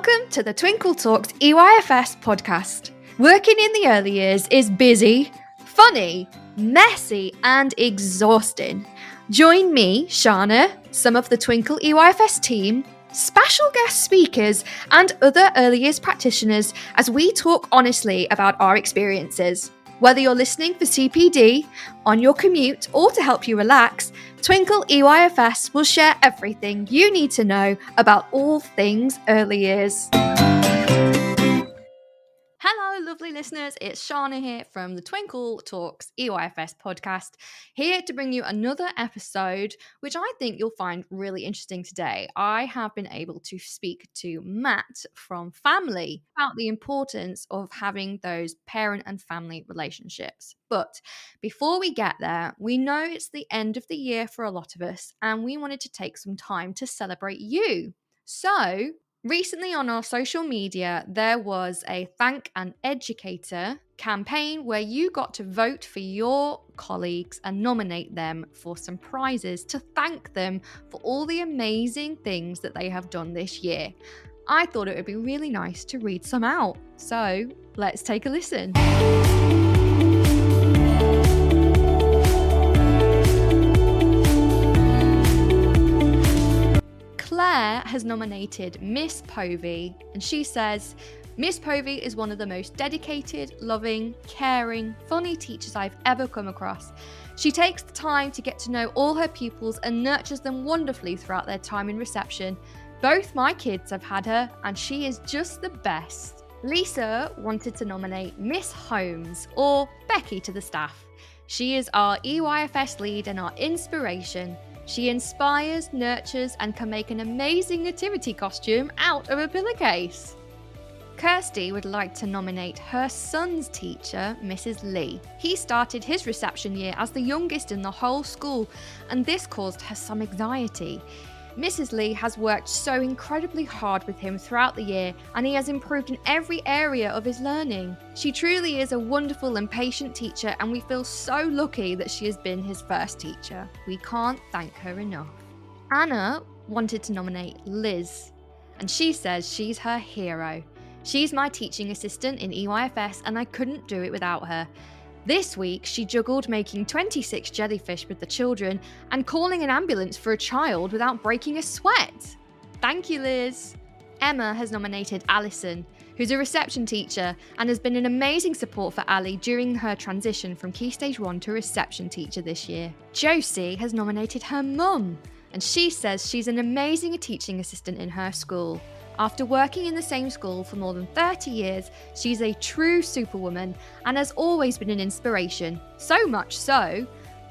Welcome to the Twinkle Talks EYFS podcast. Working in the early years is busy, funny, messy, and exhausting. Join me, Shana, some of the Twinkle EYFS team, special guest speakers, and other early years practitioners as we talk honestly about our experiences. Whether you're listening for CPD, on your commute, or to help you relax, Twinkle EYFS will share everything you need to know about all things early years. Hello, lovely listeners. It's Shana here from the Twinkle Talks EYFS podcast, here to bring you another episode, which I think you'll find really interesting today. I have been able to speak to Matt from Family about the importance of having those parent and family relationships. But before we get there, we know it's the end of the year for a lot of us, and we wanted to take some time to celebrate you. So, recently on our social media, there was a Thank an Educator campaign where you got to vote for your colleagues and nominate them for some prizes to thank them for all the amazing things that they have done this year. I thought it would be really nice to read some out. So let's take a listen. Claire has nominated Miss Povey, and she says, Miss Povey is one of the most dedicated, loving, caring, funny teachers I've ever come across. She takes the time to get to know all her pupils and nurtures them wonderfully throughout their time in reception. Both my kids have had her, and she is just the best. Lisa wanted to nominate Miss Holmes, or Becky to the staff. She is our EYFS lead and our inspiration. She inspires, nurtures, and can make an amazing nativity costume out of a pillowcase. Kirsty would like to nominate her son's teacher, Mrs. Lee. He started his reception year as the youngest in the whole school, and this caused her some anxiety. Mrs. Lee has worked so incredibly hard with him throughout the year, and he has improved in every area of his learning. She truly is a wonderful and patient teacher, and we feel so lucky that she has been his first teacher. We can't thank her enough. Anna wanted to nominate Liz, and she says she's her hero. She's my teaching assistant in EYFS, and I couldn't do it without her. This week, she juggled making 26 jellyfish with the children and calling an ambulance for a child without breaking a sweat. Thank you, Liz. Emma has nominated Alison, who's a reception teacher and has been an amazing support for Ali during her transition from Key Stage 1 to reception teacher this year. Josie has nominated her mum, and she says she's an amazing teaching assistant in her school. After working in the same school for more than 30 years, she's a true superwoman and has always been an inspiration. So much so,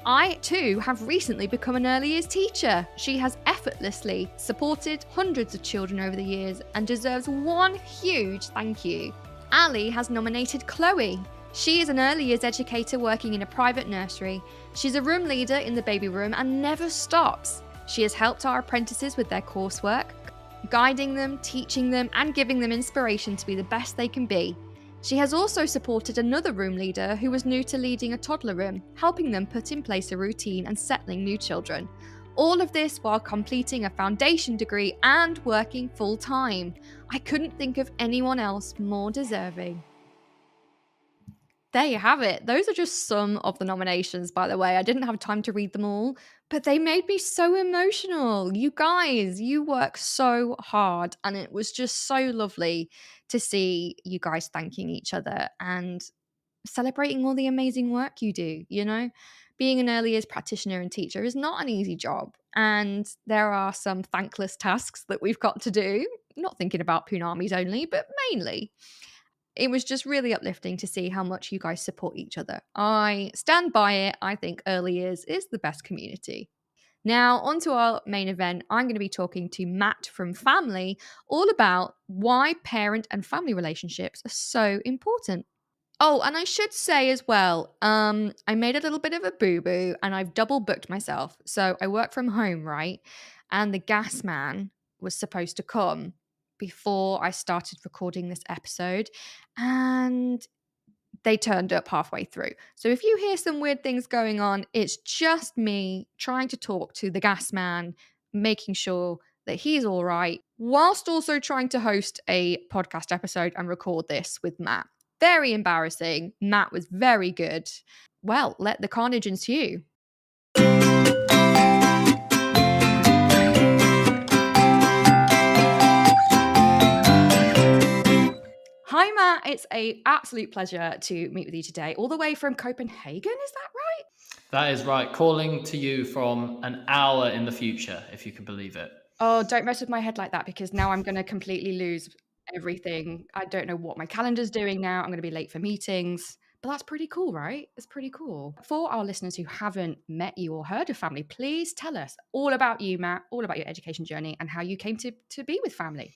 I too have recently become an early years teacher. She has effortlessly supported hundreds of children over the years and deserves one huge thank you. Ali has nominated Chloe. She is an early years educator working in a private nursery. She's a room leader in the baby room and never stops. She has helped our apprentices with their coursework, guiding them, teaching them, and giving them inspiration to be the best they can be. She has also supported another room leader who was new to leading a toddler room, helping them put in place a routine and settling new children. All of this while completing a foundation degree and working full-time. I couldn't think of anyone else more deserving. There you have it. Those are just some of the nominations, by the way. I didn't have time to read them all, but they made me so emotional. You guys, you work so hard, and it was just so lovely to see you guys thanking each other and celebrating all the amazing work you do. You know, being an early years practitioner and teacher is not an easy job, and there are some thankless tasks that we've got to do. Not thinking about Punamis only, but mainly. It was just really uplifting to see how much you guys support each other. I stand by it. I think early years is the best community. Now, on to our main event. I'm going to be talking to Matt from Family all about why parent and family relationships are so important. Oh, and I should say as well, I made a little bit of a boo-boo and I've double booked myself. So I work from home, right? And the gas man was supposed to come before I started recording this episode, and they turned up halfway through. So if you hear some weird things going on, it's just me trying to talk to the gas man, making sure that he's all right, whilst also trying to host a podcast episode and record this with Matt. Very embarrassing. Matt was very good. Well, let the carnage ensue. Hi, Matt. It's an absolute pleasure to meet with you today, all the way from Copenhagen. Is that right? That is right. Calling to you from an hour in the future, if you can believe it. Oh, don't mess with my head like that, because now I'm going to completely lose everything. I don't know what my calendar's doing now. I'm going to be late for meetings. But that's pretty cool, right? It's pretty cool. For our listeners who haven't met you or heard of Family, please tell us all about you, Matt, all about your education journey and how you came to be with Family.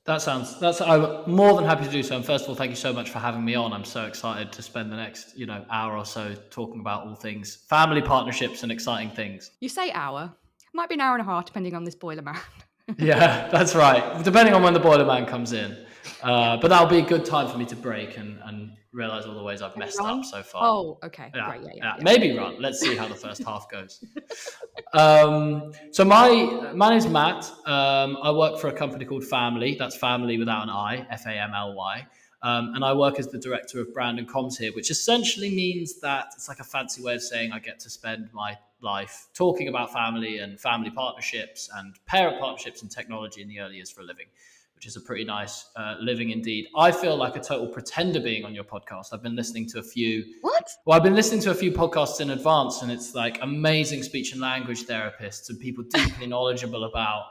I'm more than happy to do so. And first of all, thank you so much for having me on. I'm so excited to spend the next, hour or so talking about all things family partnerships and exciting things. You say hour. Might be an hour and a half, depending on this boiler man. Yeah, that's right. Depending on when the boiler man comes in. But that'll be a good time for me to break and realize all the ways I've messed up so far. Oh, okay. Yeah, Great. Yeah. Maybe run. Let's see how the first half goes. So my name's Matt. I work for a company called Family. That's Family without an I, Famly. And I work as the director of brand and comms here, which essentially means that it's like a fancy way of saying I get to spend my life talking about family and family partnerships and parent partnerships and technology in the early years for a living, which is a pretty nice living indeed. I feel like a total pretender being on your podcast. I've been listening to a few. What? Well, I've been listening to a few podcasts in advance, and it's like amazing speech and language therapists and people deeply knowledgeable about,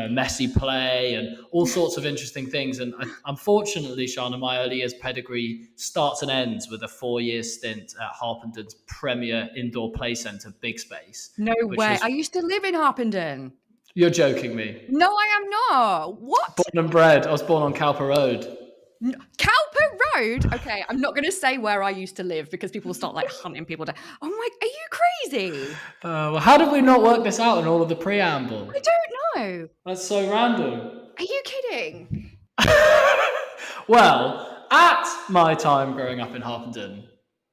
messy play and all sorts of interesting things. And unfortunately, Shana, my early years pedigree starts and ends with a 4-year stint at Harpenden's premier indoor play centre, Big Space. No way. I used to live in Harpenden. You're joking me. No, I am not. What? Born and bred. I was born on Cowper Road. No, Cowper Road? Okay, I'm not going to say where I used to live because people will start hunting people down. Oh my, are you crazy? Well, how did we not work this out in all of the preamble? I don't know. That's so random. Are you kidding? Well, at my time growing up in Harpenden,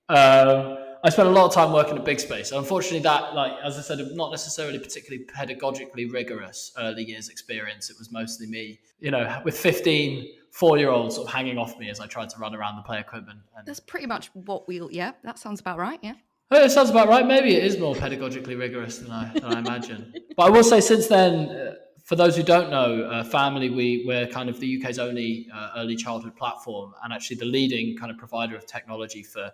I spent a lot of time working at Big Space. Unfortunately, that, as I said, not necessarily particularly pedagogically rigorous early years experience. It was mostly me, with 15 4-year-olds sort of hanging off me as I tried to run around the play equipment. And that's pretty much what that sounds about right, yeah. It sounds about right. Maybe it is more pedagogically rigorous than I imagine. But I will say since then, for those who don't know, Family, we're kind of the UK's only early childhood platform, and actually the leading kind of provider of technology for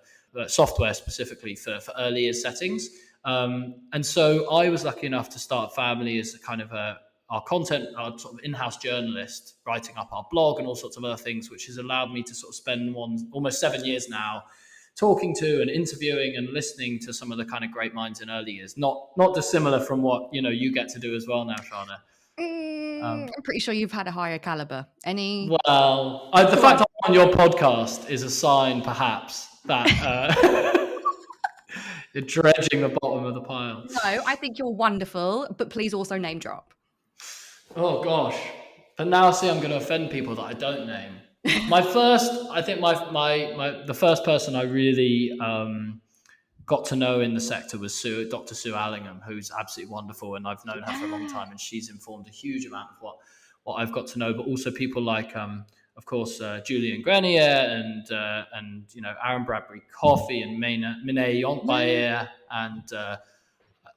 software specifically for early years settings. And so I was lucky enough to start Family as a kind of our sort of in-house journalist, writing up our blog and all sorts of other things, which has allowed me to sort of spend almost 7 years now talking to and interviewing and listening to some of the kind of great minds in early years. Not dissimilar from what you get to do as well now, Shana. I'm pretty sure you've had a higher caliber. Well, the fact I'm on your podcast is a sign, perhaps, that you're dredging the bottom of the pile. No, I think you're wonderful, but please also name drop. Oh gosh, but now see, I'm going to offend people that I don't name. The first person I really got to know in the sector was Dr. Sue Allingham, who's absolutely wonderful, and I've known her for a long time, and she's informed a huge amount of what I've got to know. But also people like, of course, Julian Grenier and Aaron Bradbury Coffey and Miné Yontbayer, and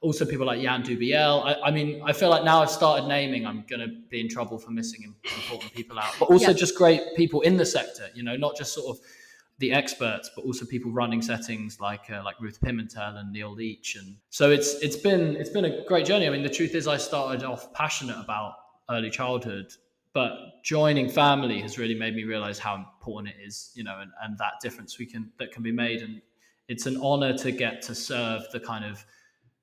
also people like Jan Dubiel. I feel like now I've started naming, I'm going to be in trouble for missing important people out. But also just great people in the sector, not just sort of the experts, but also people running settings like Ruth Pimentel and Neil Leach. And so it's been a great journey. I mean, the truth is I started off passionate about early childhood, but joining Family has really made me realize how important it is, and that difference that can be made. And it's an honor to get to serve the kind of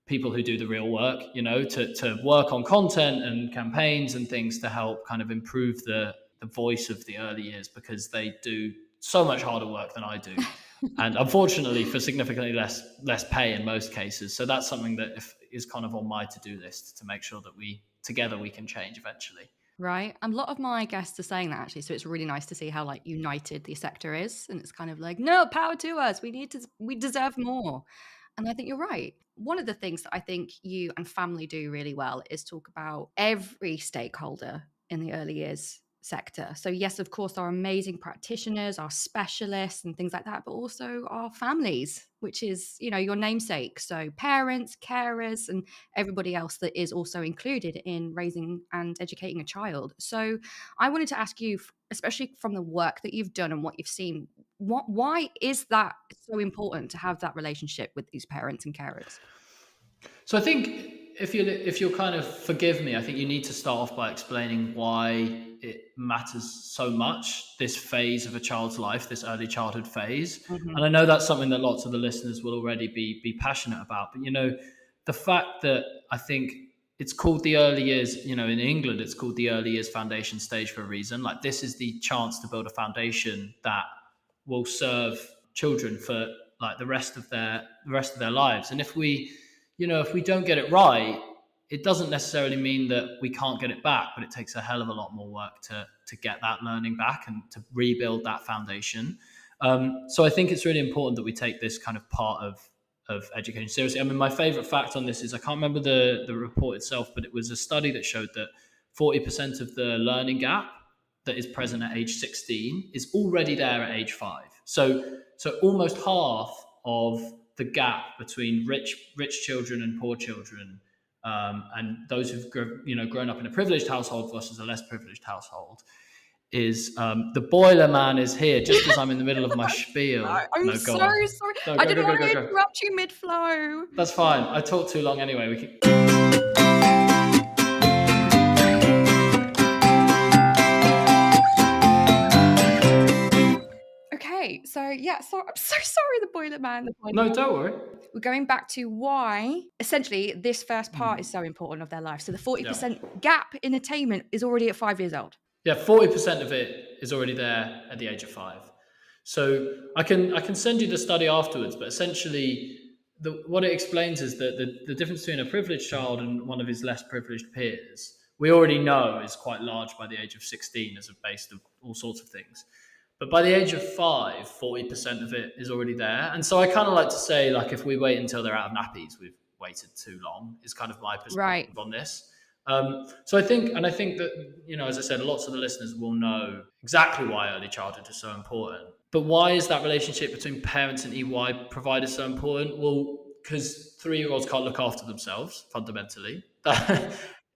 people who do the real work, to work on content and campaigns and things to help kind of improve the voice of the early years, because they do so much harder work than I do. And unfortunately for significantly less pay in most cases. So that's something that is kind of on my to-do list, to make sure that together we can change eventually. Right. And a lot of my guests are saying that, actually. So it's really nice to see how united the sector is. And it's kind of like, no, power to us. We deserve more. And I think you're right. One of the things that I think you and family do really well is talk about every stakeholder in the early years sector. So, yes, of course, our amazing practitioners, our specialists, and things like that, but also our families, which is, your namesake. So, parents, carers, and everybody else that is also included in raising and educating a child. So, I wanted to ask you, especially from the work that you've done and what you've seen, why is that so important to have that relationship with these parents and carers? So I think if you'll kind of forgive me, I think you need to start off by explaining why it matters so much, this phase of a child's life, this early childhood phase. Mhm. And I know that's something that lots of the listeners will already be passionate about. But the fact that I think it's called the early years, in England, it's called the early years foundation stage for a reason. Like, this is the chance to build a foundation that will serve children for like the rest of their lives. And if we don't get it right, it doesn't necessarily mean that we can't get it back, but it takes a hell of a lot more work to get that learning back and to rebuild that foundation. So I think it's really important that we take this kind of part of education seriously. I mean, my favorite fact on this is, I can't remember the report itself, but it was a study that showed that 40% of the learning gap that is present at age 16 is already there at age 5. So almost half of the gap between rich children and poor children, and those who've grown up in a privileged household versus a less privileged household, is the boiler man is here just as I'm in the middle of my spiel. I'm No, go so on. sorry. No, I go, didn't go, go, want go, to go. interrupt you mid-flow. That's fine. I talk too long anyway. We can. Okay, so yeah, so I'm so sorry, the boiler man. No, don't worry. We're going back to why, essentially, this first part is so important of their life. So the 40% gap in attainment is already at 5 years old. Yeah, 40% of it is already there at the age of 5. So I can send you the study afterwards, but essentially what it explains is that the difference between a privileged child and one of his less privileged peers, we already know is quite large by the age of 16 as a base of all sorts of things. But by the age of 5, 40% of it is already there. And so I kind of like to say, like, if we wait until they're out of nappies, we've waited too long, is kind of my Right. perspective on this. So I think that, as I said, lots of the listeners will know exactly why early childhood is so important. But why is that relationship between parents and EY providers so important? Well, because 3-year-olds can't look after themselves, fundamentally.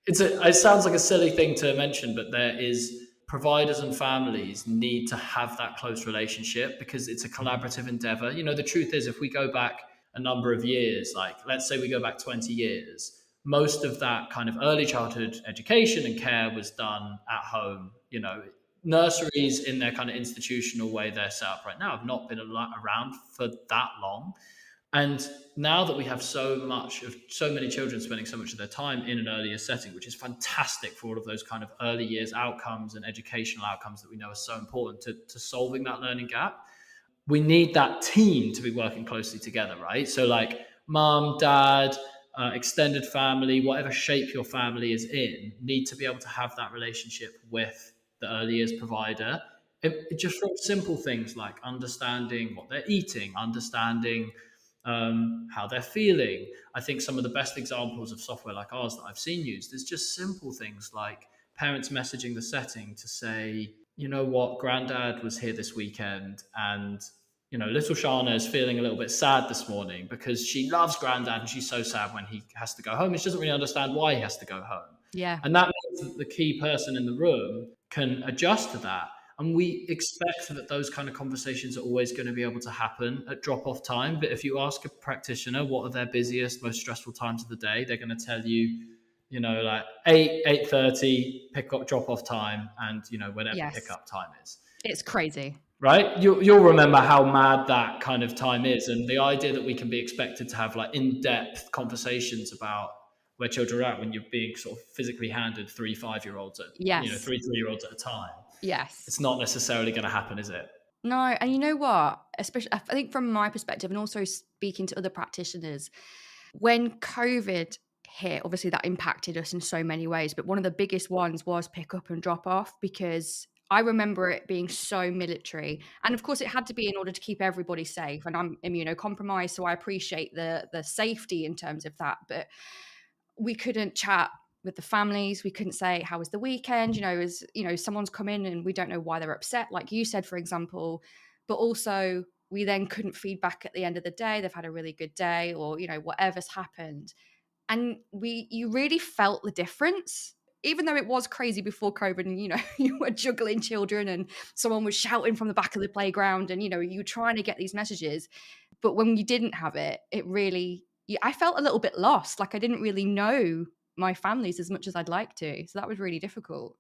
It sounds like a silly thing to mention, but there is providers and families need to have that close relationship because it's a collaborative endeavor. The truth is, if we go back a number of years, like let's say we go back 20 years, most of that kind of early childhood education and care was done at home. Nurseries in their kind of institutional way they're set up right now have not been around for that long. And now that we have so many children spending so much of their time in an earlier setting, which is fantastic for all of those kind of early years outcomes and educational outcomes that we know are so important to solving that learning gap, we need that team to be working closely together, right? So like mom, dad, extended family, whatever shape your family is in, need to be able to have that relationship with the early years provider. It just from simple things like understanding what they're eating, understanding how they're feeling. I think some of the best examples of software like ours that I've seen used is just simple things like parents messaging the setting to say, you know what, granddad was here this weekend and little Shana is feeling a little bit sad this morning because she loves granddad and she's so sad when he has to go home and she doesn't really understand why he has to go home. Yeah. And that means that the key person in the room can adjust to that. And we expect that those kind of conversations are always going to be able to happen at drop-off time. But if you ask a practitioner what are their busiest, most stressful times of the day, they're going to tell you, like 8:30 drop-off time, and whenever Yes. pickup time is. It's crazy. Right? You'll remember how mad that kind of time is, and the idea that we can be expected to have like in-depth conversations about where children are at when you're being sort of physically handed 3 5-year-olds at Yes. 3 3-year-olds at a time. Yes. It's not necessarily going to happen, is it? No, and you know what? Especially, I think from my perspective, and also speaking to other practitioners, when COVID hit, obviously that impacted us in so many ways. But one of the biggest ones was pick up and drop off, because I remember it being so military, and of course, it had to be in order to keep everybody safe, and I'm immunocompromised, so I appreciate the safety in terms of that, but we couldn't chat with the families. We couldn't say, how was the weekend? Someone's come in and we don't know why they're upset, like you said, for example. But also, we then couldn't feed back at the end of the day. They've had a really good day, or, whatever's happened. And you really felt the difference. Even though it was crazy before COVID and, you were juggling children and someone was shouting from the back of the playground and, you were trying to get these messages. But when you didn't have it, it really, I felt a little bit lost. Like I didn't really know my families as much as I'd like to. So that was really difficult.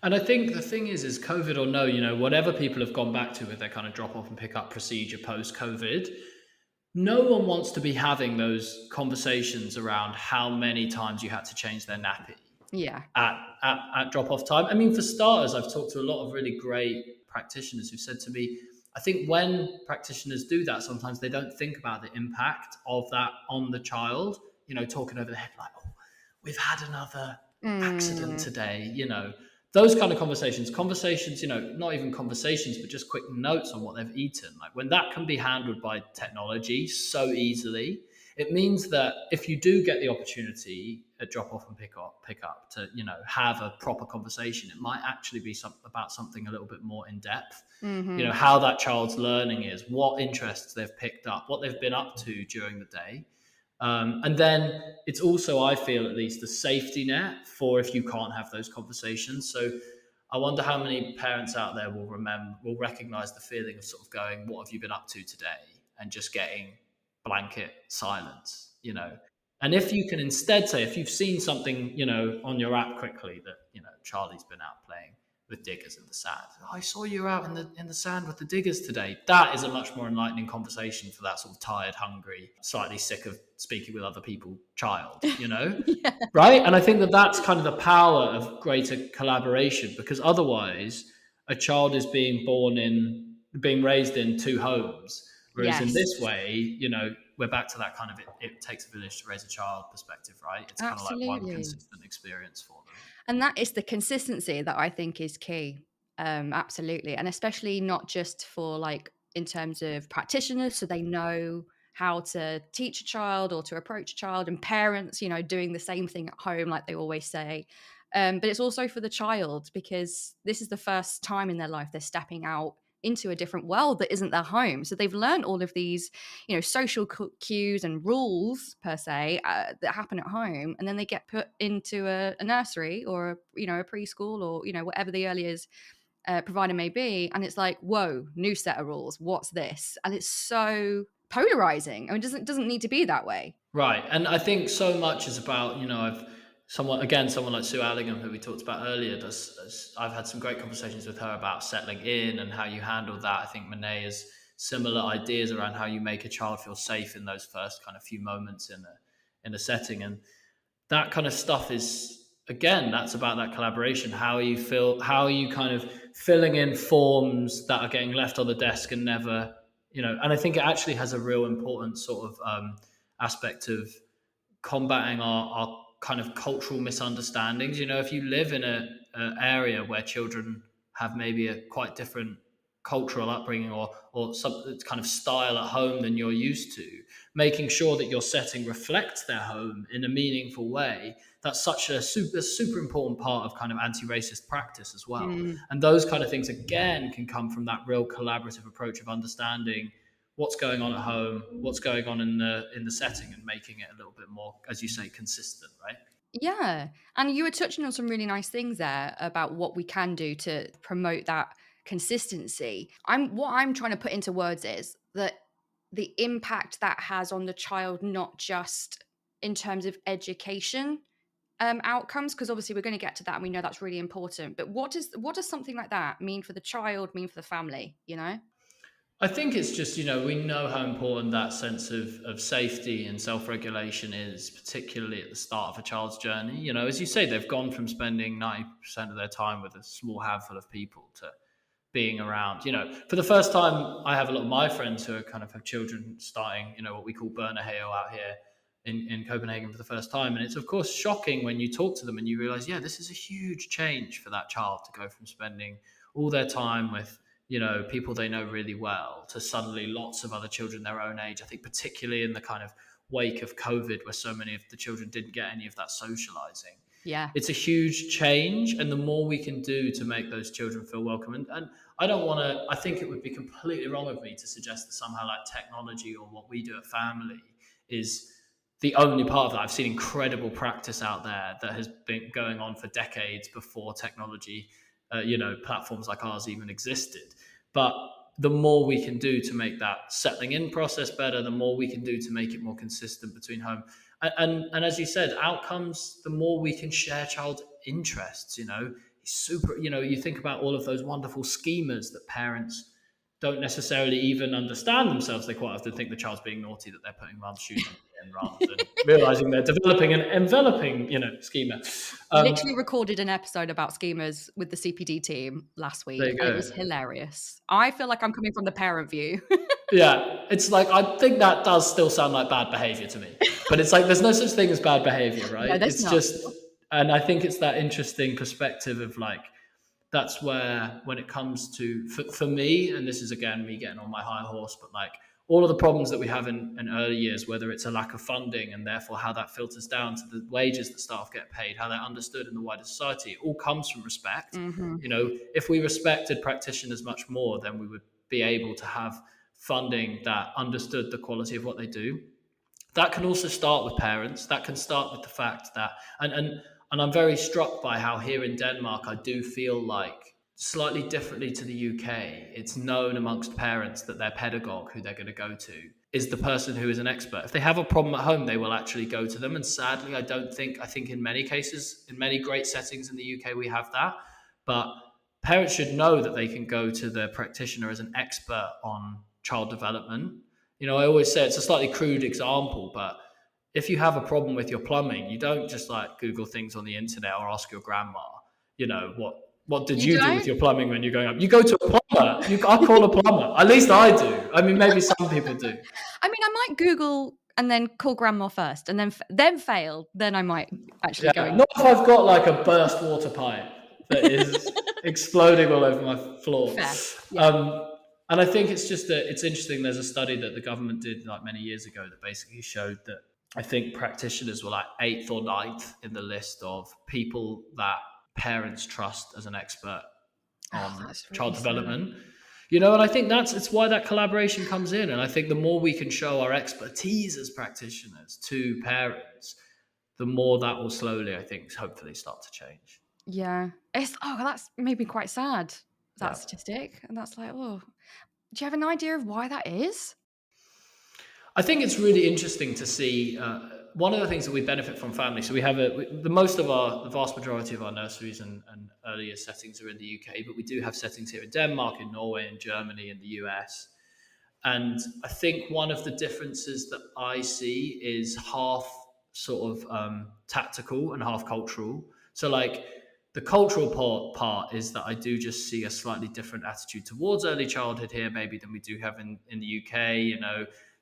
And I think the thing is COVID or no, whatever people have gone back to with their kind of drop off and pick up procedure post COVID, no one wants to be having those conversations around how many times you had to change their nappy Yeah. at drop off time. I mean, for starters, I've talked to a lot of really great practitioners who've said to me, I think when practitioners do that, sometimes they don't think about the impact of that on the child, talking over the head like, oh, we've had another accident today, those kind of conversations, not even conversations, but just quick notes on what they've eaten. Like when that can be handled by technology so easily, it means that if you do get the opportunity at drop off and pick up to, have a proper conversation, it might actually be about something a little bit more in depth. Mm-hmm. How that child's learning is, what interests they've picked up, what they've been up to during the day. And then it's also, I feel at least, a safety net for if you can't have those conversations. So I wonder how many parents out there will recognize the feeling of sort of going, what have you been up to today? And just getting blanket silence, And if you can instead say, if you've seen something, on your app quickly that, Charlie's been out playing with diggers in the sand. Oh, I saw you out in the sand with the diggers today. That is a much more enlightening conversation for that sort of tired, hungry, slightly sick of speaking with other people child, Yeah. Right? And I think that that's kind of the power of greater collaboration, because otherwise a child is being raised in two homes. Whereas in Yes. this way, we're back to that kind of it takes a village to raise a child perspective, right? It's kind of like one Absolutely. consistent experience for them. And that is the consistency that I think is key. Absolutely. And especially not just for like in terms of practitioners, so they know how to teach a child or to approach a child, and parents, doing the same thing at home, like they always say. But it's also for the child, because this is the first time in their life they're stepping out into a different world that isn't their home. So they've learned all of these, social cues and rules per se that happen at home, and then they get put into a nursery or a preschool or whatever the early years provider may be, and it's like, whoa, new set of rules. What's this? And it's so polarizing. I mean, it doesn't need to be that way. Right. And I think so much is about, someone like Sue Allingham, who we talked about earlier, I've had some great conversations with her about settling in and how you handle that. I think Monet has similar ideas around how you make a child feel safe in those first kind of few moments in a setting. And that kind of stuff is, again, that's about that collaboration. How are you kind of filling in forms that are getting left on the desk and never, and I think it actually has a real important sort of aspect of combating our kind of cultural misunderstandings. If you live in an area where children have maybe a quite different cultural upbringing or some kind of style at home than you're used to, making sure that your setting reflects their home in a meaningful way, that's such a super important part of kind of anti-racist practice as well. And those kind of things, again, can come from that real collaborative approach of understanding what's going on at home, what's going on in the setting, and making it a little bit more, as you say, consistent, right? Yeah. And you were touching on some really nice things there about what we can do to promote that consistency. What I'm trying to put into words is that the impact that has on the child, not just in terms of education outcomes, because obviously we're going to get to that and we know that's really important. But what does something like that mean for the child, mean for the family, I think it's just, we know how important that sense of safety and self-regulation is, particularly at the start of a child's journey. As you say, they've gone from spending 90% of their time with a small handful of people to being around. For the first time, I have a lot of my friends who are kind of have children starting, what we call Børnehave out here in Copenhagen for the first time. And it's, of course, shocking when you talk to them and you realize, yeah, this is a huge change for that child to go from spending all their time with, people they know really well, to suddenly lots of other children their own age. I think particularly in the kind of wake of COVID, where so many of the children didn't get any of that socializing. Yeah. It's a huge change, and the more we can do to make those children feel welcome. And I don't want to, I think it would be completely wrong of me to suggest that somehow like technology or what we do at family is the only part of that. I've seen incredible practice out there that has been going on for decades before technology, platforms like ours even existed. But the more we can do to make that settling in process better, the more we can do to make it more consistent between home. And as you said, outcomes, the more we can share child interests, super, you think about all of those wonderful schemas that parents don't necessarily even understand themselves. They quite often think the child's being naughty, that they're putting mum's shoes on rather than realizing they're developing an enveloping, schema. Literally recorded an episode about schemas with the CPD team last week, and it was hilarious. I feel like I'm coming from the parent view. Yeah, it's like, I think that does still sound like bad behavior to me, but it's like there's no such thing as bad behavior, right? No, it's not. Just, and I think it's that interesting perspective of like, that's where, when it comes to, for me, and this is again me getting on my high horse, but like all of the problems that we have in early years, whether it's a lack of funding and therefore how that filters down to the wages that staff get paid, how they're understood in the wider society, it all comes from respect. Mm-hmm. If we respected practitioners much more, then we would be able to have funding that understood the quality of what they do. That can also start with parents. That can start with the fact that, and I'm very struck by how here in Denmark, I do feel like slightly differently to the UK, it's known amongst parents that their pedagogue, who they're going to go to, is the person who is an expert. If they have a problem at home, they will actually go to them. And sadly, I think in many cases, in many great settings in the UK, we have that. But parents should know that they can go to their practitioner as an expert on child development. I always say, it's a slightly crude example, but if you have a problem with your plumbing, you don't just like Google things on the internet or ask your grandma, what did you do with your plumbing when you're going up? You go to a plumber. I call a plumber. At least I do. I mean, maybe some people do. I mean, I might Google and then call grandma first, and then fail. Then I might actually go. Not if I've got like a burst water pipe that is exploding all over my floor. Fair. Yeah. And I think it's just that it's interesting. There's a study that the government did like many years ago that basically showed that I think practitioners were like 8th or 9th in the list of people that parents trust as an expert on child development. And I think it's why that collaboration comes in. And I think the more we can show our expertise as practitioners to parents, the more that will slowly, I think, hopefully start to change. Yeah. That's made me quite sad, that statistic. And that's like, do you have an idea of why that is? I think it's really interesting to see. One of the things that we benefit from family, so we have the vast majority of our nurseries and earlier settings are in the UK, but we do have settings here in Denmark, in Norway, in Germany, in the US. And I think one of the differences that I see is half sort of tactical and half cultural. So like the cultural part is that I do just see a slightly different attitude towards early childhood here, maybe than we do have in the UK,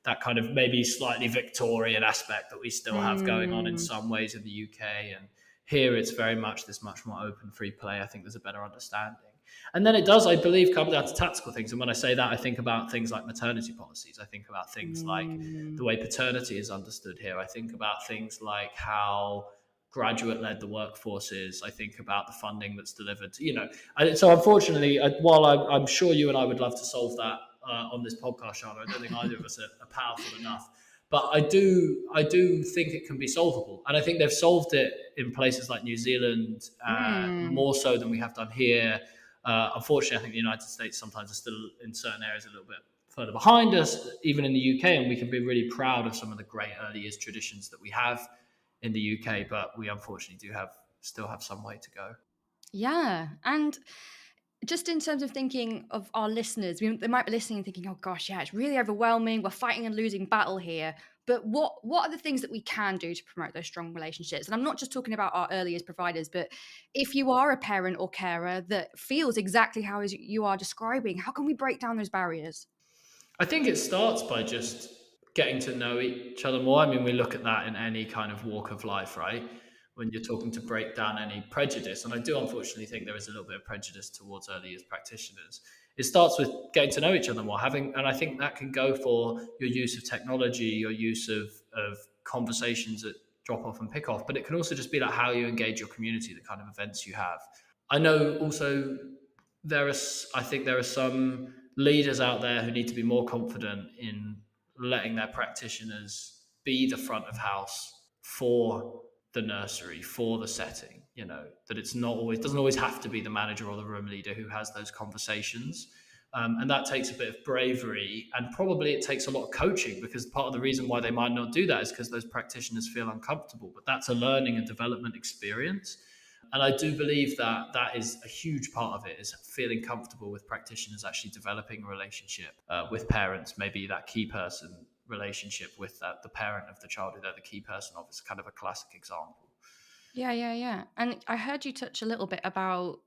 that kind of maybe slightly Victorian aspect that we still have going on in some ways in the UK. And here it's very much this much more open, free play. I think there's a better understanding. And then it does, I believe, come down to tactical things. And when I say that, I think about things like maternity policies. I think about things like the way paternity is understood here. I think about things like how graduate-led the workforce is. I think about the funding that's delivered. So unfortunately, while I'm sure you and I would love to solve that on this podcast, Shana, I don't think either of us are powerful enough. But I do think it can be solvable. And I think they've solved it in places like New Zealand more so than we have done here. Unfortunately, I think the United States sometimes are still in certain areas a little bit further behind us, even in the UK. And we can be really proud of some of the great early years traditions that we have in the UK. But we unfortunately still have some way to go. Yeah. And just in terms of thinking of our listeners, they might be listening and thinking, oh gosh, yeah, it's really overwhelming. We're fighting a losing battle here. But what are the things that we can do to promote those strong relationships? And I'm not just talking about our early years providers, but if you are a parent or carer that feels exactly how you are describing, how can we break down those barriers? I think it starts by just getting to know each other more. I mean, we look at that in any kind of walk of life, right? when you're talking to break down any prejudice. And I do unfortunately think there is a little bit of prejudice towards early years practitioners. It starts with getting to know each other more, and I think that can go for your use of technology, your use of conversations at drop off and pick off, but it can also just be like how you engage your community, the kind of events you have. I know also I think there are some leaders out there who need to be more confident in letting their practitioners be the front of house for the nursery, for the setting. That it's not always doesn't always have to be the manager or the room leader who has those conversations. And that takes a bit of bravery, and probably it takes a lot of coaching, because part of the reason why they might not do that is because those practitioners feel uncomfortable. But that's a learning and development experience. And I do believe that that is a huge part of it, is feeling comfortable with practitioners actually developing a relationship with parents, maybe that key person relationship with the parent of the child who they're the key person of is kind of a classic example. Yeah. And I heard you touch a little bit about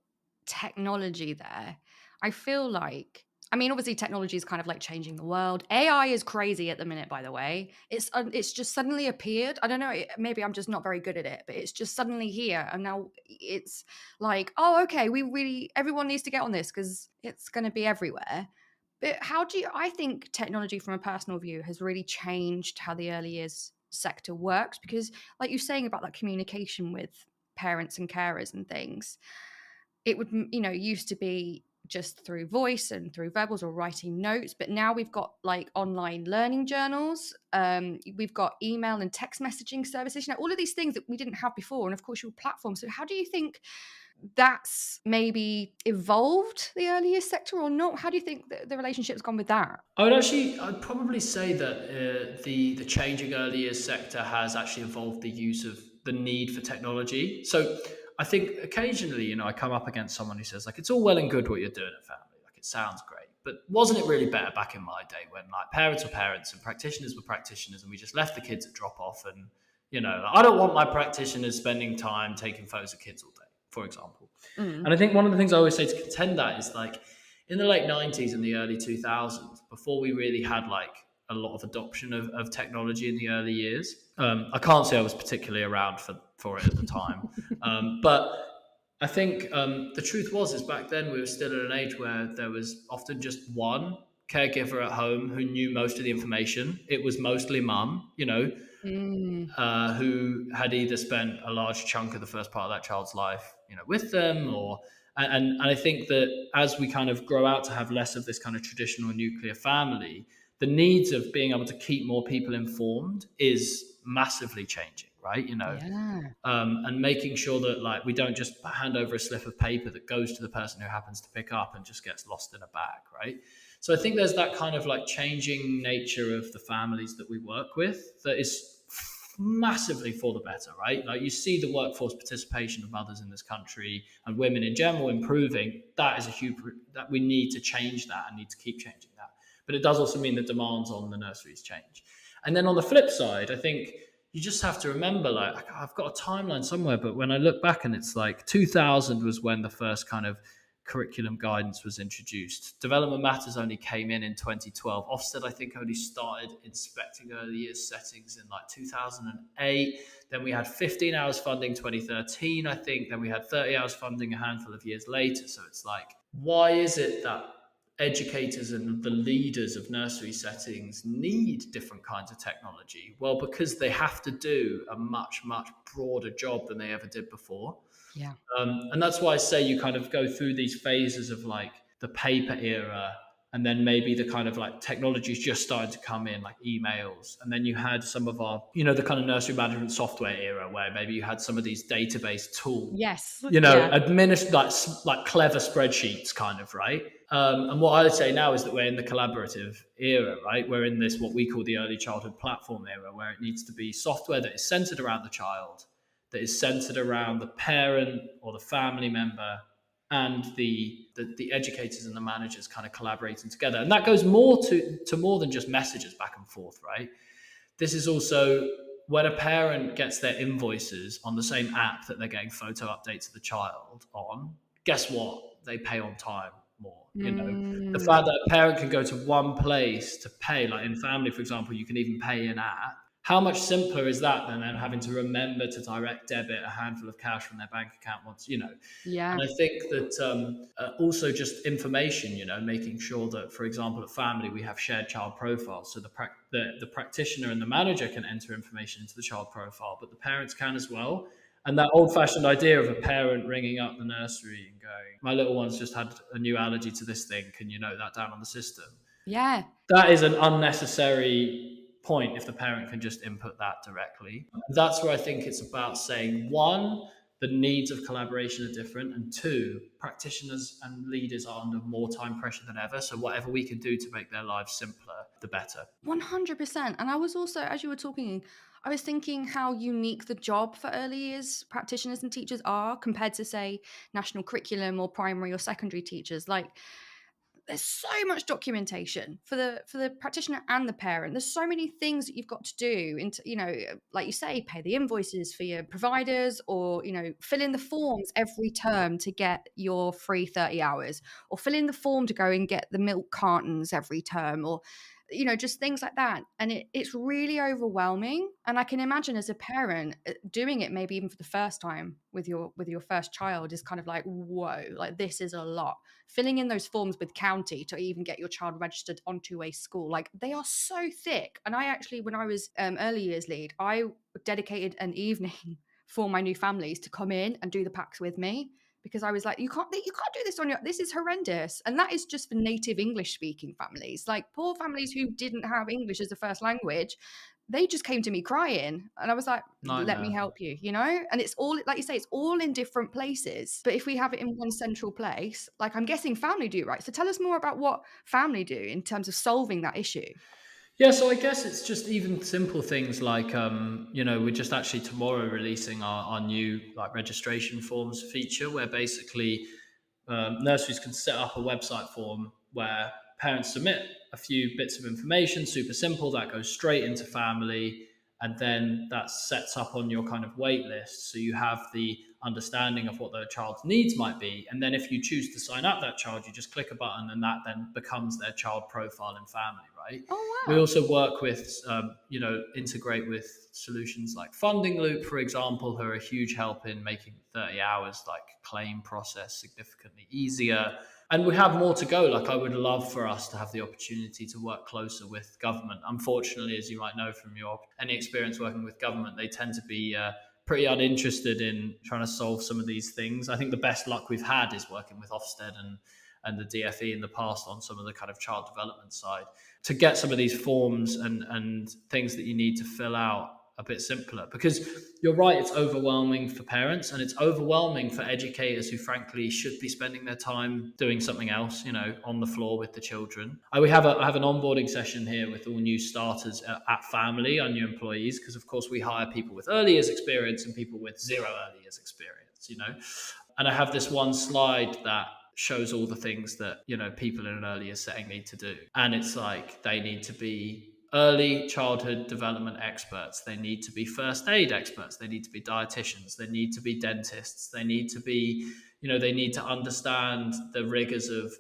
technology there. I feel like, I mean, obviously technology is kind of like changing the world. AI is crazy at the minute, by the way. It's just suddenly appeared. I don't know, maybe I'm just not very good at it, but it's just suddenly here. And now it's like, oh, okay, everyone needs to get on this because it's going to be everywhere. But I think technology from a personal view has really changed how the early years sector works, because like you're saying about that communication with parents and carers and things, it would, used to be just through voice and through verbals or writing notes, but now we've got like online learning journals, we've got email and text messaging services, all of these things that we didn't have before, and of course your platform. So how do you think that's maybe evolved the early years sector or not? How do you think the relationship's gone with that? I'd probably say that the changing early years sector has actually evolved the use of the need for technology. So I think occasionally, I come up against someone who says like, it's all well and good what you're doing at family, like it sounds great, but wasn't it really better back in my day when like parents were parents and practitioners were practitioners and we just left the kids at drop off, and I don't want my practitioners spending time taking photos of kids all day, for example. And I think one of the things I always say to contend that is like, in the late 90s and the early 2000s, before we really had like a lot of adoption of technology in the early years, I can't say I was particularly around for it at the time, but I think the truth is back then we were still at an age where there was often just one caregiver at home who knew most of the information. It was mostly mum, who had either spent a large chunk of the first part of that child's life, with them, and I think that as we kind of grow out to have less of this kind of traditional nuclear family, the needs of being able to keep more people informed is massively changing, right? Yeah. And making sure that like we don't just hand over a slip of paper that goes to the person who happens to pick up and just gets lost in a bag, right? So I think there's that kind of like changing nature of the families that we work with that is massively for the better, right? Like you see the workforce participation of mothers in this country and women in general improving. That is a huge, that we need to change that and need to keep changing that. But it does also mean the demands on the nurseries change. And then on the flip side, I think you just have to remember, like I've got a timeline somewhere, but when I look back and it's like 2000 was when the first kind of curriculum guidance was introduced. Development Matters only came in 2012. Ofsted, I think, only started inspecting early years settings in like 2008. Then we had 15 hours funding 2013, I think. Then we had 30 hours funding a handful of years later. So it's like, why is it that educators and the leaders of nursery settings need different kinds of technology? Well, because they have to do a much, much broader job than they ever did before. Yeah. And that's why I say you kind of go through these phases of like the paper era, and then maybe the kind of like technology's just started to come in, like emails. And then you had some of our, the kind of nursery management software era where maybe you had some of these database tools, yes, administered like clever spreadsheets kind of, right? And what I would say now is that we're in the collaborative era, right? We're in this, what we call the early childhood platform era, where it needs to be software that is centered around the child, that is centered around the parent or the family member, and the educators and the managers kind of collaborating together. And that goes more to more than just messages back and forth, right? This is also when a parent gets their invoices on the same app that they're getting photo updates of the child on, guess what? They pay on time more. The fact that a parent can go to one place to pay, like in family, for example, you can even pay in app, How much simpler is that than then having to remember to direct debit a handful of cash from their bank account once, you know? Yeah. And I think that also just information, making sure that, for example, at family, we have shared child profiles. So the practitioner and the manager can enter information into the child profile, but the parents can as well. And that old fashioned idea of a parent ringing up the nursery and going, my little one's just had a new allergy to this thing. Can you note that down on the system? Yeah. That is an unnecessary point if the parent can just input that directly. That's where I think it's about saying, one, the needs of collaboration are different, and two, practitioners and leaders are under more time pressure than ever. So whatever we can do to make their lives simpler, the better. 100%. And I was also, as you were talking, I was thinking how unique the job for early years practitioners and teachers are compared to, say, national curriculum or primary or secondary teachers. Like, there's so much documentation for the practitioner and the parent. There's so many things that you've got to do, into, like you say, pay the invoices for your providers, or fill in the forms every term to get your free 30 hours, or fill in the form to go and get the milk cartons every term, or just things like that. And it's really overwhelming. And I can imagine as a parent doing it, maybe even for the first time with your first child, is kind of like, whoa, like this is a lot. Filling in those forms with county to even get your child registered onto a school, like they are so thick. And I actually, when I was early years lead, I dedicated an evening for my new families to come in and do the packs with me, because I was like, you can't do this on your, this is horrendous. And that is just for native English speaking families, like poor families who didn't have English as a first language. They just came to me crying, and I was like, let me Nightmare. help you, and it's all, like you say, it's all in different places. But if we have it in one central place, like I'm guessing family do, right? So tell us more about what family do in terms of solving that issue. Yeah, so I guess it's just even simple things like, we're just actually tomorrow releasing our new like registration forms feature, where basically nurseries can set up a website form where parents submit a few bits of information, super simple, that goes straight into family, and then that sets up on your kind of wait list. So you have the understanding of what the child's needs might be. And then if you choose to sign up that child, you just click a button and that then becomes their child profile in family, right? Oh, We wow. also work with, integrate with solutions like Funding Loop, for example, who are a huge help in making 30 hours like claim process significantly easier. And we have more to go. Like, I would love for us to have the opportunity to work closer with government. Unfortunately, as you might know from your any experience working with government, they tend to be pretty uninterested in trying to solve some of these things. I think the best luck we've had is working with Ofsted and the DFE in the past on some of the kind of child development side to get some of these forms and things that you need to fill out a bit simpler. Because you're right, it's overwhelming for parents and it's overwhelming for educators who frankly should be spending their time doing something else, on the floor with the children. I have an onboarding session here with all new starters at family, our new employees, because of course we hire people with early years experience and people with zero early years experience. And I have this one slide that shows all the things that people in an earlier setting need to do, and it's like they need to be early childhood development experts, they need to be first aid experts, they need to be dietitians, they need to be dentists, they need to be they need to understand the rigors of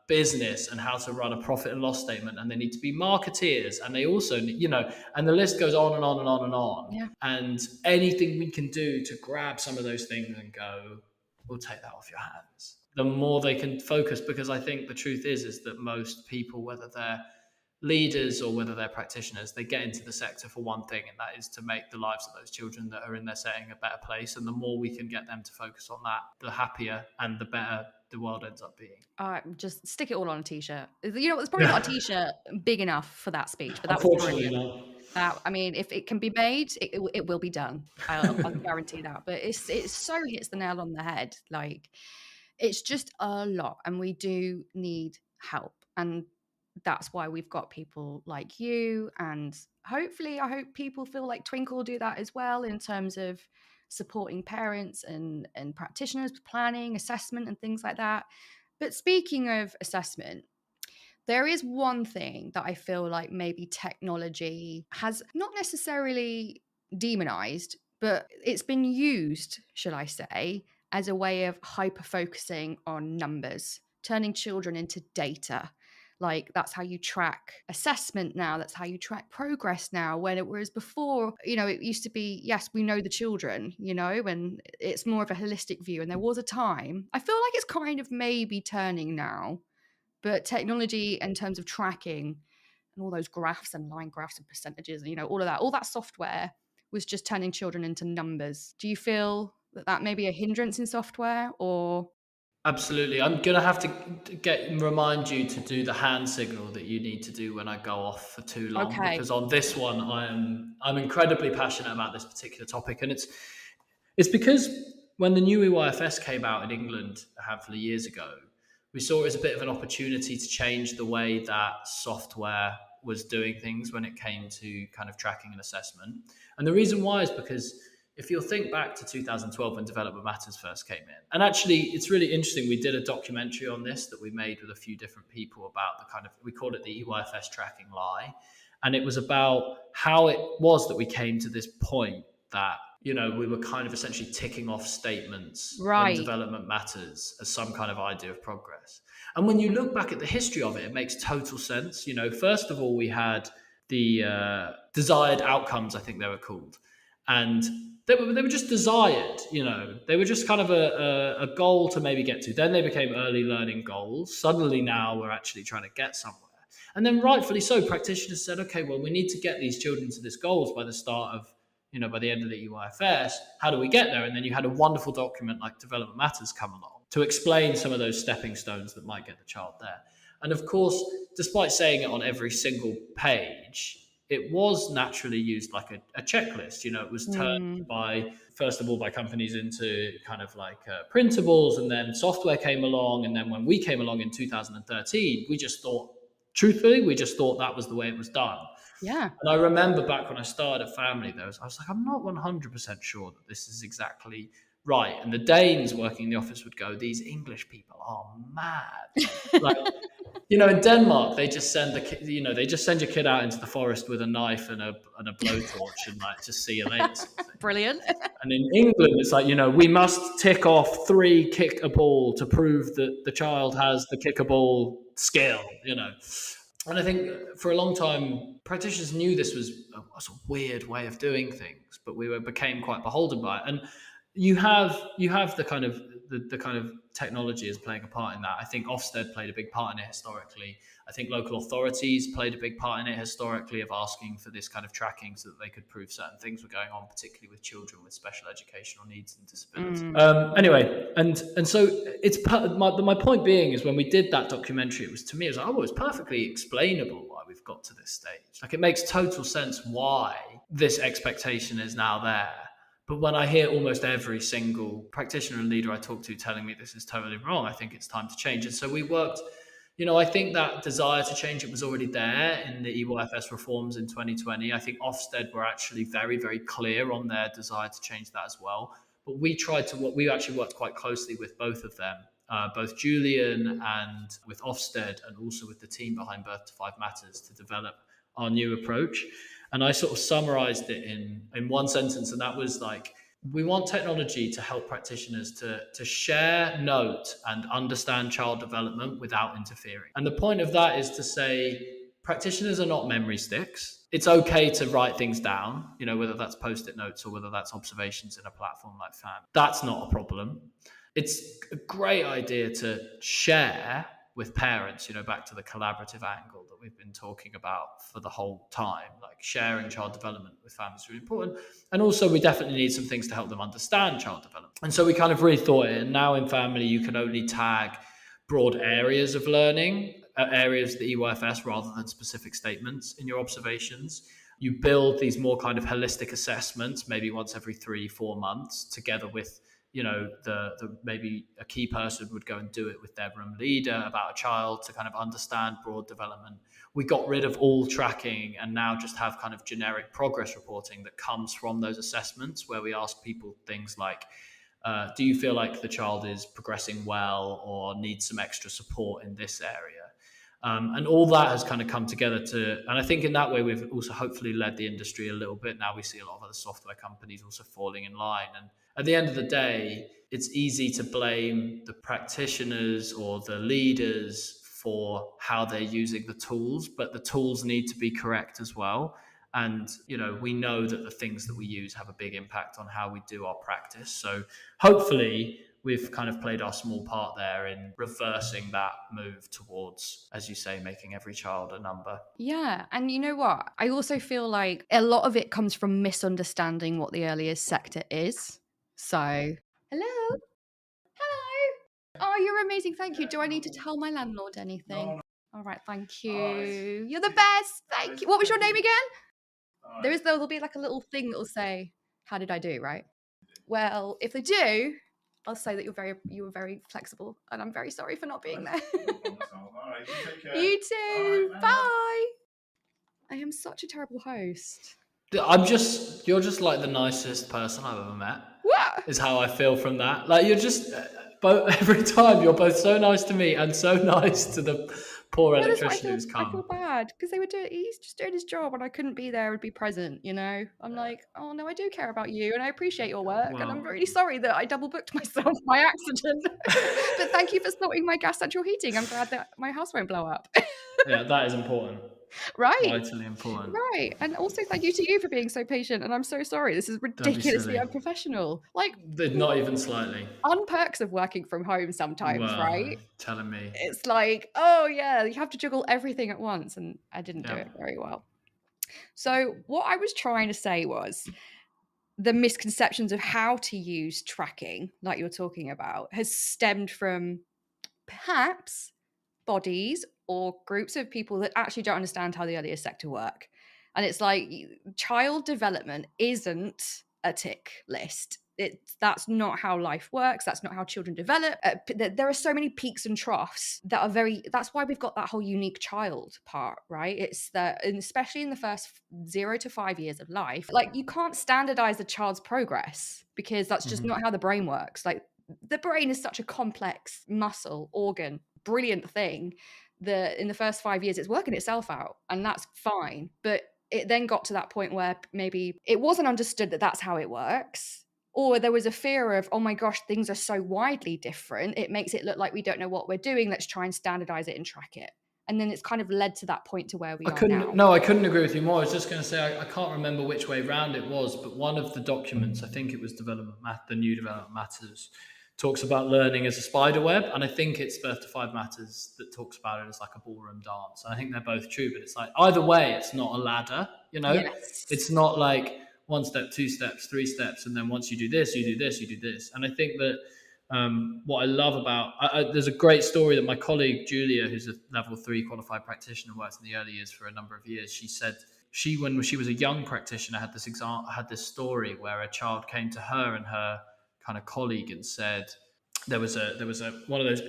business and how to run a profit and loss statement, and they need to be marketeers, and they also and the list goes on and on and on and on. Yeah. And anything we can do to grab some of those things and go, we'll take that off your hands, the more they can focus. Because I think the truth is that most people, whether they're leaders or whether they're practitioners, they get into the sector for one thing, and that is to make the lives of those children that are in their setting a better place. And the more we can get them to focus on that, the happier and the better the world ends up being. Just stick it all on a t-shirt. It's probably not a t-shirt big enough for that speech, but that was Unfortunately brilliant. not. That, I mean, if it can be made, it will be done. I'll guarantee that. But it so hits the nail on the head. Like, it's just a lot, and we do need help. And that's why we've got people like you. And hopefully, I hope people feel like Twinkle do that as well, in terms of supporting parents and practitioners, planning, assessment, and things like that. But speaking of assessment, there is one thing that I feel like maybe technology has not necessarily demonized, but it's been used, should I say, as a way of hyper focusing on numbers, turning children into data. like that's how you track assessment now, that's how you track progress now, whereas before, it used to be, yes, we know the children, and it's more of a holistic view. And there was a time, I feel like it's kind of maybe turning now, but technology in terms of tracking and all those graphs and line graphs and percentages, and all that software was just turning children into numbers. Do you feel that may be a hindrance in software, or? Absolutely. I'm gonna have to remind you to do the hand signal that you need to do when I go off for too long, Okay. because on this one I'm incredibly passionate about this particular topic, and it's because when the new EYFS came out in England a handful of years ago, we saw it as a bit of an opportunity to change the way that software was doing things when it came to kind of tracking and assessment. And the reason why is because if you'll think back to 2012 when Development Matters first came in, and actually it's really interesting, we did a documentary on this that we made with a few different people about the kind of, we called it the EYFS tracking lie. And it was about how it was that we came to this point that, we were kind of essentially ticking off statements in Right. Development Matters as some kind of idea of progress. And when you look back at the history of it, it makes total sense. First of all, we had the desired outcomes, I think they were called. And they were just desired, they were just kind of a goal to maybe get to. Then they became early learning goals. Suddenly now we're actually trying to get somewhere. And then rightfully so, practitioners said, okay, well, we need to get these children to this goals by the start of, by the end of the EYFS. How do we get there? And then you had a wonderful document like Development Matters come along to explain some of those stepping stones that might get the child there. And of course, despite saying it on every single page, it was naturally used like a checklist. It was turned first of all by companies into kind of like printables, and then software came along. And then when we came along in 2013, we just thought that was the way it was done. Yeah. And I remember back when I started a family, I was like, I'm not 100% sure that this is exactly right. And the Danes working in the office would go, these English people are mad. Like, in Denmark, they just send your kid out into the forest with a knife and a blowtorch and like, just see you later sort of thing. Brilliant. And in England, it's like, we must tick off 3 kick a ball to prove that the child has the kick a ball skill, And I think for a long time, practitioners knew this was a sort of weird way of doing things, but we became quite beholden by it. And you have the kind of technology is playing a part in that. I think Ofsted played a big part in it historically. I think local authorities played a big part in it historically, of asking for this kind of tracking so that they could prove certain things were going on, particularly with children with special educational needs and disabilities. Anyway, and so it's my point being is when we did that documentary, it was like, oh, it was perfectly explainable why we've got to this stage. Like, it makes total sense why this expectation is now there. But when I hear almost every single practitioner and leader I talk to telling me this is totally wrong, I think it's time to change. And so we worked, I think that desire to change, it was already there in the EYFS reforms in 2020. I think Ofsted were actually very, very clear on their desire to change that as well. But we actually worked quite closely with both of them, both Julian and with Ofsted, and also with the team behind Birth to 5 Matters, to develop our new approach. And I sort of summarized it in one sentence, and that was like, we want technology to help practitioners to share, note, and understand child development without interfering. And the point of that is to say, practitioners are not memory sticks. It's okay to write things down, whether that's post-it notes or whether that's observations in a platform like FAM. That's not a problem. It's a great idea to share with parents, back to the collaborative angle that we've been talking about for the whole time. Like, sharing child development with families is really important. And also, we definitely need some things to help them understand child development. And so we kind of rethought it. And now in family, you can only tag broad areas of learning, areas of the EYFS, rather than specific statements in your observations. You build these more kind of holistic assessments, maybe once every 3-4 months, together with the maybe a key person would go and do it with their room leader about a child to kind of understand broad development. We got rid of all tracking and now just have kind of generic progress reporting that comes from those assessments, where we ask people things like, do you feel like the child is progressing well or needs some extra support in this area? And all that has kind of come together and I think in that way, we've also hopefully led the industry a little bit. Now we see a lot of other software companies also falling in line. And at the end of the day, it's easy to blame the practitioners or the leaders for how they're using the tools, but the tools need to be correct as well. And, we know that the things that we use have a big impact on how we do our practice. So hopefully we've kind of played our small part there in reversing that move towards, as you say, making every child a number. Yeah. And you know what? I also feel like a lot of it comes from misunderstanding what the early years sector is. So, hello. Hello. Oh, you're amazing. Thank you. Do I need to tell my landlord anything? No. All right. Thank you. You're the best. Thank you. What was your name again? There'll be like a little thing that'll say, how did I do, right? Well, if they do, I'll say that you were very flexible, and I'm very sorry for not being there. All right, you take care. You too. Right, bye. I am such a terrible host. You're just like the nicest person I've ever met. What? Is how I feel from that. Like, you're just every time you're both so nice to me and so nice to the poor electrician who's come. I feel bad because he's just doing his job and I couldn't be there and be present, I'm like, oh no, I do care about you and I appreciate your work, and I'm really sorry that I double booked myself by accident. But thank you for sorting my gas central heating. I'm glad that my house won't blow up. Yeah, that is important. Right. Vitally important. Right. And also thank you to you for being so patient, and I'm so sorry. This is ridiculously unprofessional. Like, not even slightly. Unperks of working from home sometimes, right? Telling me. It's like, oh yeah, you have to juggle everything at once, and I didn't do it very well. So what I was trying to say was the misconceptions of how to use tracking, like you're talking about, has stemmed from perhaps bodies or groups of people that actually don't understand how the early years sector work. And it's like, child development isn't a tick list. That's not how life works. That's not how children develop. There are so many peaks and troughs that are that's why we've got that whole unique child part, right? It's that, and especially in the first 0 to 5 years of life, like, you can't standardize a child's progress because that's just not how the brain works. Like, the brain is such a complex muscle, organ, brilliant thing that in the first 5 years it's working itself out, and that's fine. But it then got to that point where maybe it wasn't understood that that's how it works, or there was a fear of, oh my gosh, things are so widely different, it makes it look like we don't know what we're doing, let's try and standardize it and track it. And then it's kind of led to that point to where we are now. No, I couldn't agree with you more. I was just going to say, I can't remember which way round it was, but one of the documents, I think it was the new Development Matters, talks about learning as a spider web, and I think it's Birth to Five Matters that talks about it as like a ballroom dance. And I think they're both true, but it's like, either way, it's not a ladder, Yes. It's not like 1 step, 2 steps, 3 steps, and then once you do this, you do this, you do this. And I think that what I love about there's a great story that my colleague Julia, who's a level 3 qualified practitioner, worked in the early years for a number of years. She said when she was a young practitioner had this story where a child came to her and her kind of colleague and said there was a one of those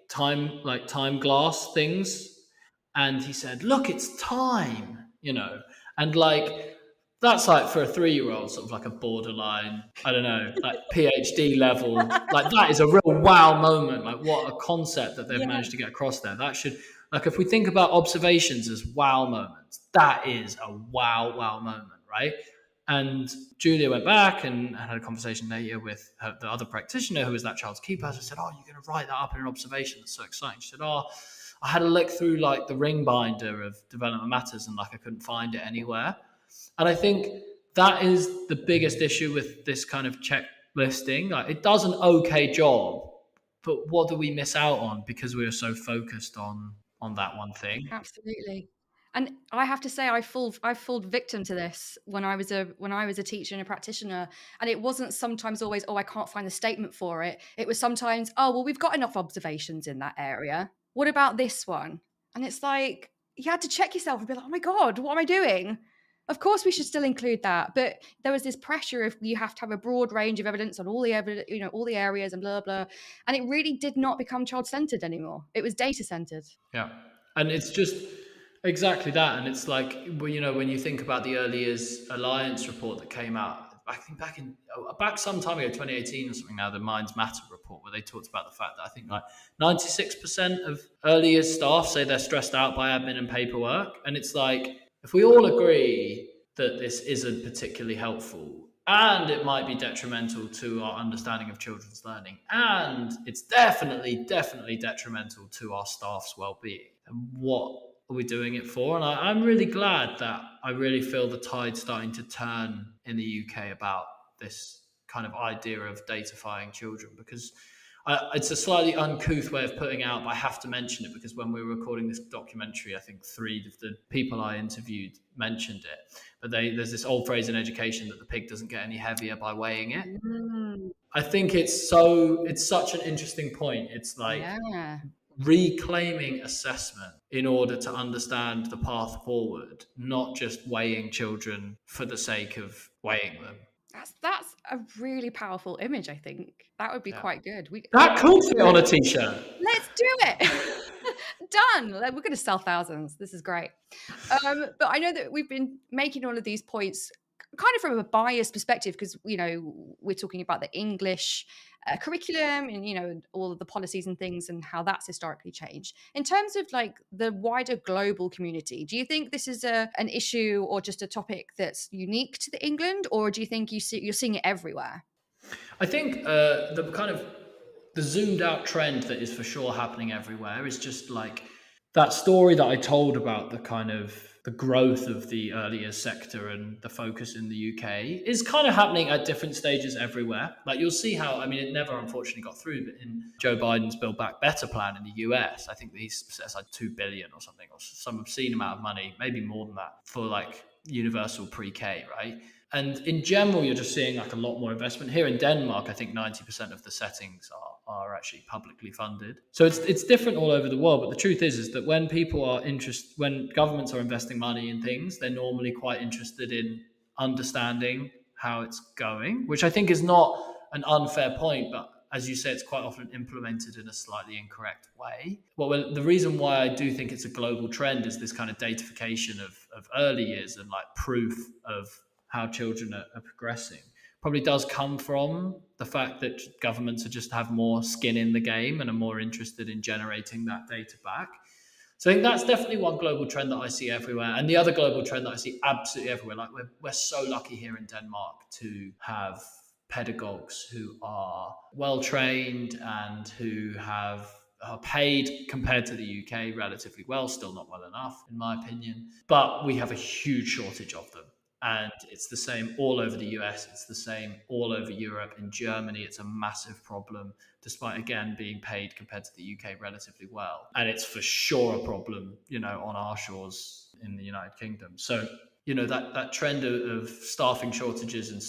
time glass things, and he said, look, it's time, and like, that's like, for a 3-year-old, sort of like a borderline, I don't know, like PhD level, like, that is a real wow moment. Like, what a concept that they've managed to get across there. That should, like, if we think about observations as wow moments, that is a wow moment, right? And Julia went back and had a conversation later with the other practitioner who was that child's key person. Said, oh, you're going to write that up in an observation? That's so exciting. She said, oh, I had a look through like the ring binder of Development Matters and like I couldn't find it anywhere. And I think that is the biggest issue with this kind of checklisting. Like, it does an okay job, but what do we miss out on because we are so focused on that one thing? Absolutely. And I have to say, I fallen victim to this when I was a teacher and a practitioner. And it wasn't sometimes always, oh, I can't find the statement for it. It was sometimes, oh, well, we've got enough observations in that area. What about this one? And it's like, you had to check yourself and be like, oh my God, what am I doing? Of course, we should still include that, but there was this pressure of you have to have a broad range of evidence on all the evidence, all the areas and blah blah, and it really did not become child-centered anymore. It was data-centered. Yeah, and it's just exactly that. And it's like, when you think about the Early Years Alliance report that came out, I think back some time ago, 2018 or something now, the Minds Matter report, where they talked about the fact that I think like 96% of early years staff say they're stressed out by admin and paperwork, and it's like, if we all agree that this isn't particularly helpful, and it might be detrimental to our understanding of children's learning, and it's definitely detrimental to our staff's well-being. And what are we doing it for? And I'm really glad that I really feel the tide starting to turn in the UK about this kind of idea of datafying children, because it's a slightly uncouth way of putting out, but I have to mention it because when we were recording this documentary, I think 3 of the people I interviewed mentioned it. But there's this old phrase in education that the pig doesn't get any heavier by weighing it. I think it's such an interesting point. It's like reclaiming assessment in order to understand the path forward, not just weighing children for the sake of weighing them. That's a really powerful image. I think that would be quite good. That could fit on a t-shirt. Let's do it. Done. We're going to sell thousands. This is great. But I know that we've been making all of these points kind of from a biased perspective because, you know, we're talking about the English curriculum and, you know, all of the policies and things and how that's historically changed. In terms of like the wider global community, do you think this is an issue or just a topic that's unique to England, or do you think you're seeing it everywhere? I think the zoomed out trend that is for sure happening everywhere is just like that story that I told about the kind of the growth of the early years sector and the focus in the UK is kind of happening at different stages everywhere. Like you'll see how, I mean, it never unfortunately got through, but in Joe Biden's Build Back Better plan in the US, I think he's set aside $2 billion or something, or some obscene amount of money, maybe more than that, for like universal pre-K, right? And in general, you're just seeing like a lot more investment. Here in Denmark, I think 90% of the settings are actually publicly funded. So it's different all over the world. But the truth is that when people are when governments are investing money in things, they're normally quite interested in understanding how it's going, which I think is not an unfair point, but as you say, it's quite often implemented in a slightly incorrect way. Well, the reason why I do think it's a global trend is this kind of datafication of early years and like proof of how children are progressing probably does come from the fact that governments are just have more skin in the game and are more interested in generating that data back. So I think that's definitely one global trend that I see everywhere. And the other global trend that I see absolutely everywhere, like we're so lucky here in Denmark to have pedagogues who are well trained and who are paid compared to the UK relatively well, still not well enough in my opinion, but we have a huge shortage of them. And it's the same all over the US. It's the same all over Europe. In Germany, it's a massive problem, despite, again, being paid compared to the UK relatively well. And it's for sure a problem, you know, on our shores in the United Kingdom. So, you know, that trend of staffing shortages and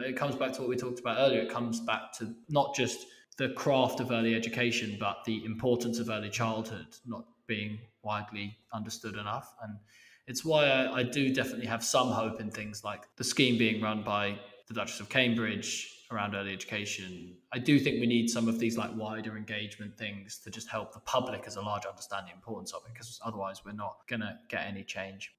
it comes back to what we talked about earlier. It comes back to not just the craft of early education, but the importance of early childhood not being widely understood enough. And it's why I do definitely have some hope in things like the scheme being run by the Duchess of Cambridge around early education. I do think we need some of these like wider engagement things to just help the public as a large understand the importance of it, because otherwise we're not going to get any change.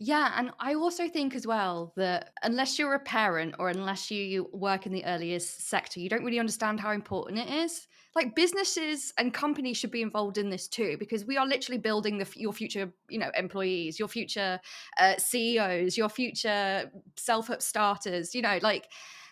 Yeah, and I also think as well that unless you're a parent or unless you work in the earliest sector, you don't really understand how important it is. Like businesses and companies should be involved in this too, because we are literally building your future, you know, employees, your future CEOs, your future self-help starters. You know, like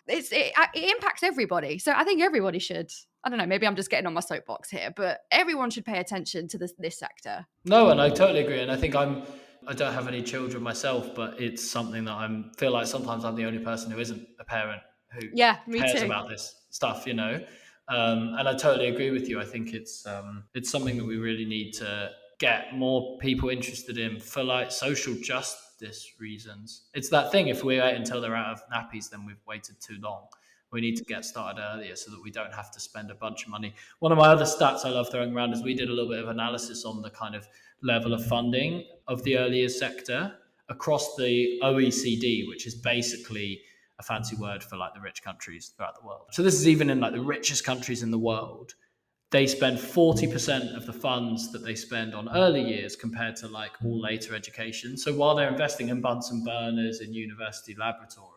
it impacts everybody. So I think everybody should. I don't know, maybe I'm just getting on my soapbox here, but everyone should pay attention to this sector. No, and I totally agree. And I think I don't have any children myself, but it's something that I feel like sometimes I'm the only person who isn't a parent who cares about this stuff, you know. And I totally agree with you. I think it's something that we really need to get more people interested in for like social justice reasons. It's that thing, if we wait until they're out of nappies, then we've waited too long. We need to get started earlier so that we don't have to spend a bunch of money. One of my other stats I love throwing around is we did a little bit of analysis on the kind of level of funding of the early years sector across the OECD, which is basically a fancy word for like the rich countries throughout the world. So this is even in like the richest countries in the world. They spend 40% of the funds that they spend on early years compared to like all later education. So while they're investing in Bunsen burners in university laboratories,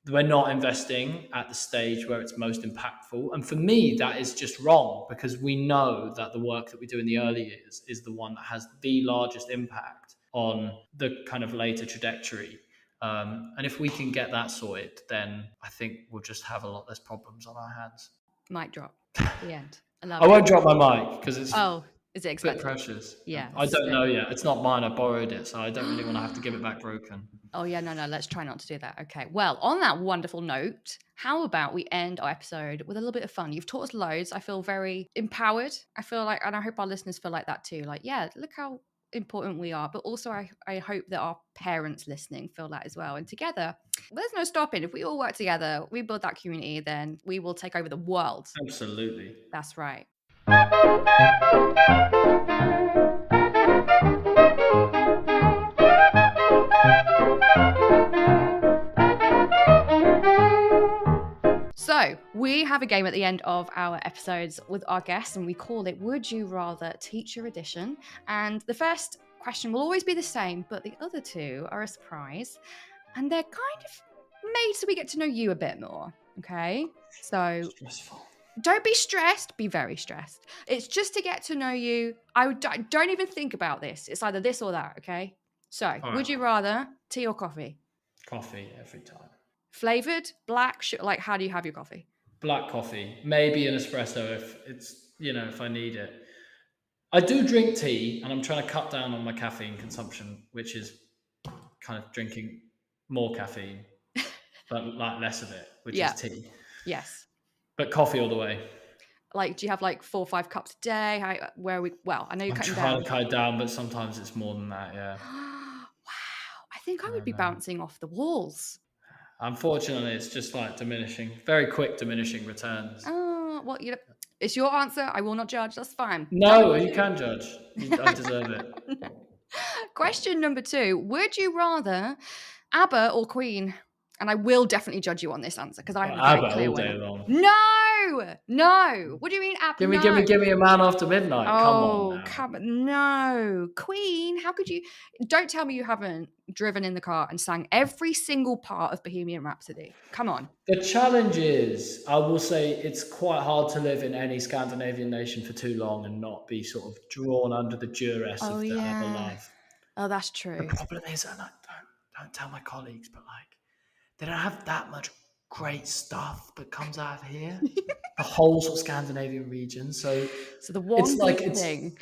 we're not investing at the stage where it's most impactful. And for me, that is just wrong, because we know that the work that we do in the early years is the one that has the largest impact on the kind of later trajectory. And if we can get that sorted, then I think we'll just have a lot less problems on our hands. Mic drop. The end. I love I it. won't drop my mic because it's is it a bit expensive? precious. Yeah. I don't know yet. It's not mine. I borrowed it, so I don't really want to have to give it back broken. Oh, yeah, no, let's try not to do that. Okay, well, on that wonderful note, how about we end our episode with a little bit of fun? You've taught us loads. I feel very empowered. I feel like, and I hope our listeners feel like that too. Like, yeah, look how important we are. But also, I hope that our parents listening feel that as well. And together, there's no stopping. If we all work together, we build that community, then we will take over the world. Absolutely. That's right. So we have a game at the end of our episodes with our guests, and we call it Would You Rather Teacher Edition. And the first question will always be the same, but the other two are a surprise. And they're kind of made so we get to know you a bit more, okay? So Stressful. Don't be stressed, be very stressed. It's just to get to know you. Don't even think about this. It's either this or that, okay? So, Would you rather tea or coffee? Coffee every time. Flavored, black, like how do you have your coffee? Black coffee, maybe an espresso if it's, if I need it. I do drink tea, and I'm trying to cut down on my caffeine consumption, which is kind of drinking more caffeine, but like less of it, which is tea. Yes. But coffee all the way. Like, do you have like 4 or 5 cups a day? I know you're cutting down. I'm trying to cut down, but sometimes it's more than that, yeah. Wow. I think I would be bouncing off the walls. Unfortunately, it's just like very quick diminishing returns. Oh, well, it's your answer. I will not judge. That's fine. No, you can judge. I deserve it. Question number 2. Would you rather ABBA or Queen? And I will definitely judge you on this answer because I have a very clear all day winner. long. No. What do you mean ABBA? Give me a Man After Midnight. Come on. No. Queen, how could you? Don't tell me you haven't driven in the car and sang every single part of Bohemian Rhapsody. Come on. The challenge is, I will say, it's quite hard to live in any Scandinavian nation for too long and not be sort of drawn under the duress of the ABBA love. Oh, that's true. The problem is, and I don't tell my colleagues, but like, they don't have that much great stuff that comes out of here. The whole sort of Scandinavian region. So the one thing.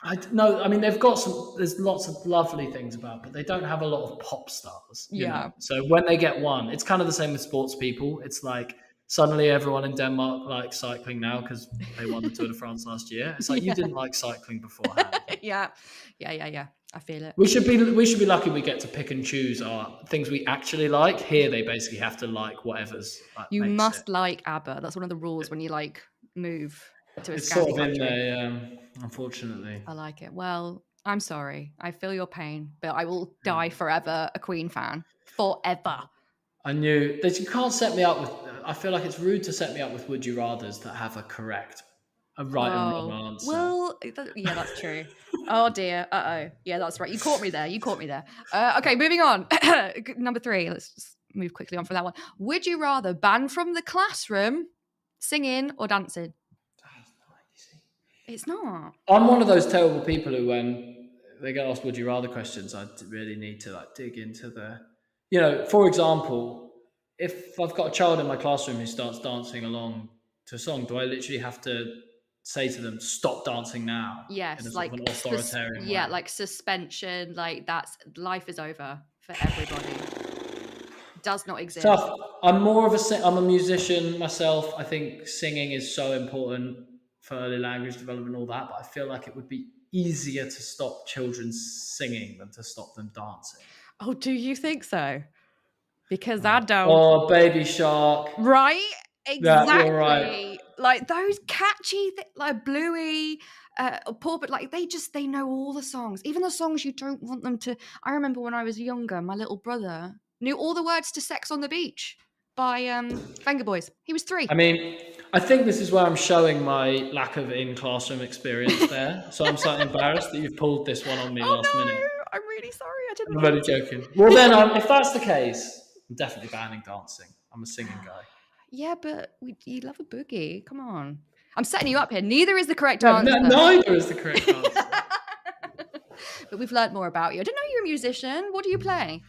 They've got there's lots of lovely things about, but they don't have a lot of pop stars. You know? So when they get one, it's kind of the same with sports people. It's like suddenly everyone in Denmark likes cycling now because they won the Tour de France last year. It's like you didn't like cycling beforehand. Yeah. I feel it. We should be lucky we get to pick and choose our things we actually like. Here, they basically have to like whatever's. You must like ABBA. That's one of the rules when you like move to a It's Scandinavian sort of in country. there, unfortunately. I like it. Well, I'm sorry. I feel your pain, but I will die forever a Queen fan. Forever. I knew that you can't set me up with. I feel like it's rude to set me up with would you rathers that have a right and wrong answer. Well, yeah, that's true. Oh dear. Yeah, that's right. You caught me there. Okay, moving on. Number 3. Let's just move quickly on from that one. Would you rather banned from the classroom, singing or dancing? That's not easy. It's not. I'm one of those terrible people who, when they get asked would you rather questions, I really need to like dig into for example, if I've got a child in my classroom who starts dancing along to a song, do I literally have to say to them, stop dancing now? Yes, in a like an authoritarian way. Yeah, like suspension, like that's life is over for everybody. Does not exist. Tough. I'm a musician myself. I think singing is so important for early language development and all that, but I feel like it would be easier to stop children singing than to stop them dancing. Oh, do you think so? Because I don't. Oh, Baby Shark. Right? Exactly. Yeah, you're right. Like those catchy, like Bluey, Paw, but like they know all the songs, even the songs you don't want them to. I remember when I was younger, my little brother knew all the words to "Sex on the Beach" by Venga Boys. He was 3. I mean, I think this is where I'm showing my lack of in-classroom experience there. So I'm slightly embarrassed that you've pulled this one on me last minute. I'm really sorry. I didn't. I'm really joking. Well, then, if that's the case, I'm definitely banning dancing. I'm a singing guy. Yeah, but you love a boogie. Come on. I'm setting you up here. Neither is the correct answer. Neither is the correct answer. But we've learned more about you. I didn't know you're a musician. What do you play?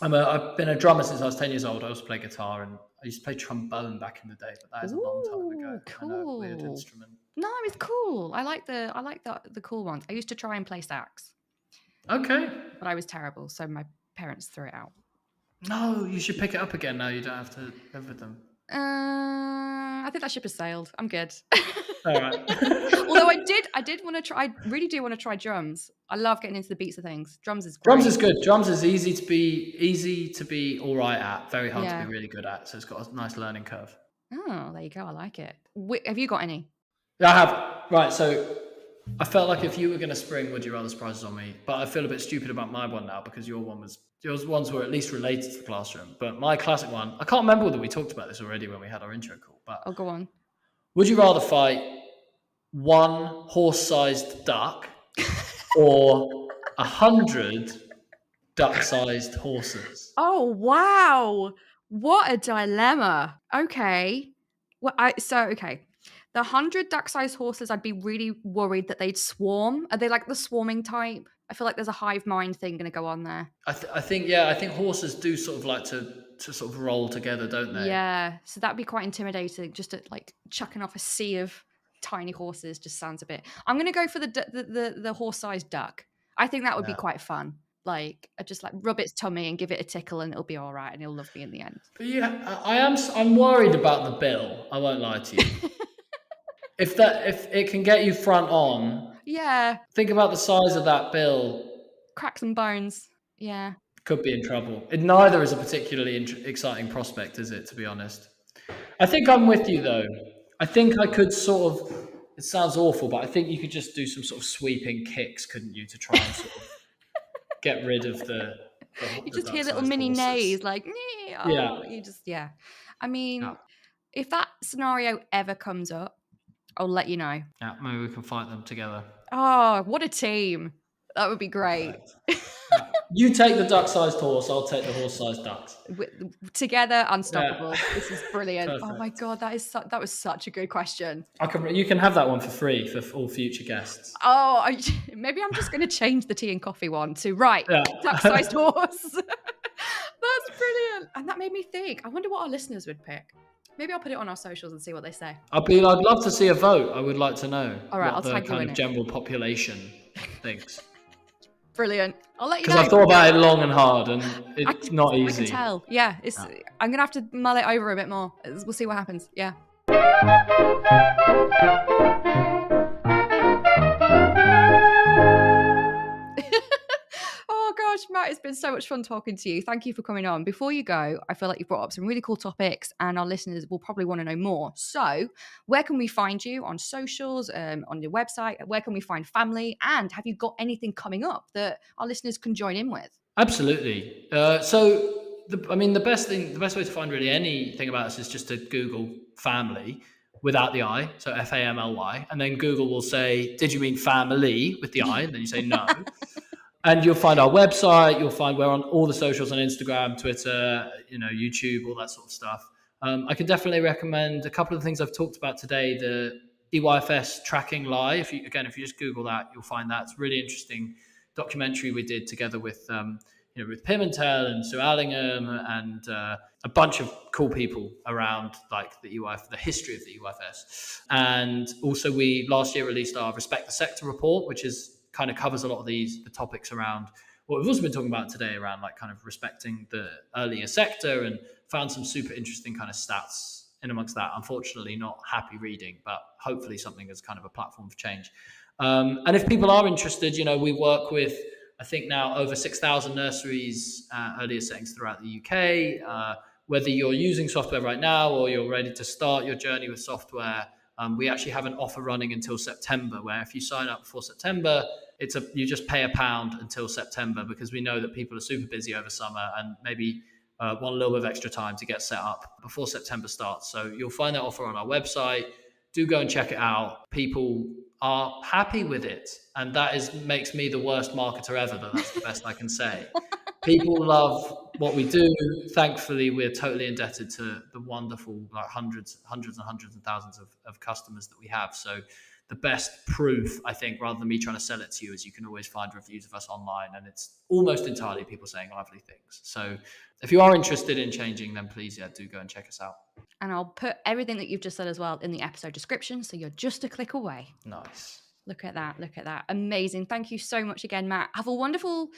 I've been a drummer since I was 10 years old. I also play guitar, and I used to play trombone back in the day, but that is a long time ago. Cool. And a weird instrument. No, it's cool. I like the cool ones. I used to try and play sax. Okay. But I was terrible, so my parents threw it out. No, you should pick it up again now. You don't have to live with them. I think that ship has sailed. I'm good. All right. Although I did want to try. I really do want to try drums. I love getting into the beats of things. Drums is great. Drums is good. Drums is easy to be all right at. Very hard to be really good at. So it's got a nice learning curve. Oh, there you go. I like it. Have you got any? Yeah, I have. Right. So I felt like if you were going to spring Would You Rather surprises on me, but I feel a bit stupid about my one now because yours ones were at least related to the classroom. But my classic one, I can't remember whether we talked about this already when we had our intro call. But go on. Would you rather fight one horse-sized duck or 100 duck-sized horses? Oh wow! What a dilemma. Okay. Well, the 100 duck-sized horses, I'd be really worried that they'd swarm. Are they like the swarming type? I feel like there's a hive mind thing going to go on there. I think horses do sort of like to sort of roll together, don't they? Yeah, so that'd be quite intimidating. Just to, like chucking off a sea of tiny horses just sounds a bit. I'm going to go for the horse-sized duck. I think that would be quite fun. Like, I just like rub its tummy and give it a tickle, and it'll be all right, and it'll love me in the end. But yeah, I'm worried about the bill. I won't lie to you. If it can get you front on, yeah. Think about the size of that bill. Crack some bones. Yeah. Could be in trouble. Neither is a particularly exciting prospect, is it? To be honest, I think I'm with you though. I think I could sort of. It sounds awful, but I think you could just do some sort of sweeping kicks, couldn't you, to try and sort of get rid of the you just hear little mini neighs like, yeah. I mean, if that scenario ever comes up, I'll let you know. Yeah, maybe we can fight them together. Oh, what a team. That would be great. You take the duck-sized horse, I'll take the horse-sized ducks. Together, unstoppable. Yeah. This is brilliant. Perfect. Oh my God, that was such a good question. You can have that one for free for all future guests. Oh, maybe I'm just going to change the tea and coffee one to duck-sized horse. That's brilliant. And that made me think, I wonder what our listeners would pick. Maybe I'll put it on our socials and see what they say. I'd love to see a vote. I would like to know. All right, what the kind of general population thinks. Brilliant. I'll let you know. Because I've thought about it long and hard, and it's not easy. I can tell. Yeah, I'm gonna have to mull it over a bit more. We'll see what happens. Yeah. Oh gosh, Matt, it's been so much fun talking to you. Thank you for coming on. Before you go, I feel like you've brought up some really cool topics and our listeners will probably want to know more. So where can we find you on socials, on your website? Where can we find family? And have you got anything coming up that our listeners can join in with? Absolutely. The best way to find really anything about us is just to Google family without the I, so FAMLY, and then Google will say, did you mean family with the I? And then you say no. And you'll find our website, you'll find we're on all the socials on Instagram, Twitter, YouTube, all that sort of stuff. I can definitely recommend a couple of the things I've talked about today, the EYFS tracking lie. If you just Google that, you'll find that. It's a really interesting documentary we did together with Ruth Pimentel and Sue Allingham and a bunch of cool people around like the history of the EYFS. And also we last year released our Respect the Sector report, which is kind of covers a lot of the topics around what we've also been talking about today around like kind of respecting the earlier sector, and found some super interesting kind of stats in amongst that. Unfortunately, not happy reading, but hopefully something as kind of a platform for change. And if people are interested, we work with, I think now over 6,000 nurseries, earlier settings throughout the UK. Whether you're using software right now or you're ready to start your journey with software, we actually have an offer running until September, where if you sign up before September, you just pay £1 until September, because we know that people are super busy over summer and maybe want a little bit of extra time to get set up before September starts. So you'll find that offer on our website. Do go and check it out. People are happy with it, and that makes me the worst marketer ever. That's the best I can say. People love what we do. Thankfully, we're totally indebted to the wonderful hundreds and hundreds of thousands of customers that we have. So the best proof, I think, rather than me trying to sell it to you, is you can always find reviews of us online, and it's almost entirely people saying lovely things. So if you are interested in changing, then please, do go and check us out. And I'll put everything that you've just said as well in the episode description, so you're just a click away. Nice. Look at that. Amazing. Thank you so much again, Matt. Have a wonderful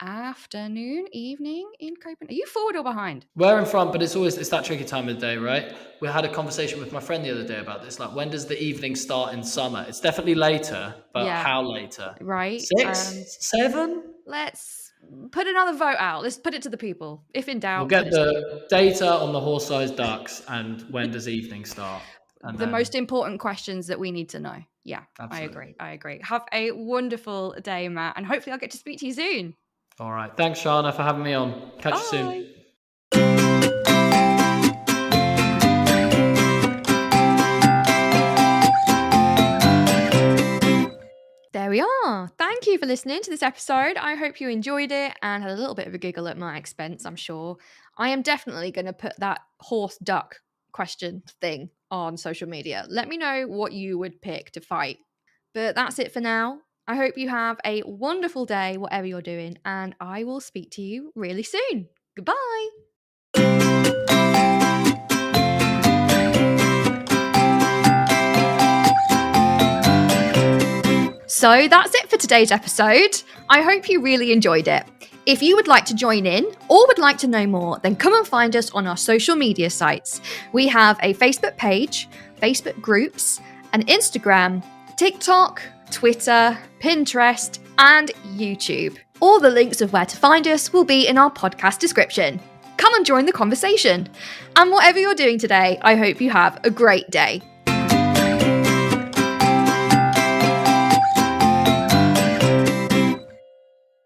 afternoon, evening in Copenhagen. Are you forward or behind? We're in front, but it's that tricky time of the day, right? We had a conversation with my friend the other day about this. Like, when does the evening start in summer? It's definitely later, but how later? Right. 6, 7? Let's put another vote out. Let's put it to the people. If in doubt, we'll get the data on the horse-sized ducks and when does evening start. And the most important questions that we need to know. Yeah, absolutely. I agree. Have a wonderful day, Matt, and hopefully I'll get to speak to you soon. All right. Thanks, Shana, for having me on. Catch you soon. There we are. Thank you for listening to this episode. I hope you enjoyed it and had a little bit of a giggle at my expense, I'm sure. I am definitely going to put that horse duck question thing on social media. Let me know what you would pick to fight. But that's it for now. I hope you have a wonderful day, whatever you're doing, and I will speak to you really soon. Goodbye. So that's it for today's episode. I hope you really enjoyed it. If you would like to join in or would like to know more, then come and find us on our social media sites. We have a Facebook page, Facebook groups, an Instagram, TikTok, Twitter, Pinterest, and YouTube. All the links of where to find us will be in our podcast description. Come and join the conversation. And whatever you're doing today, I hope you have a great day.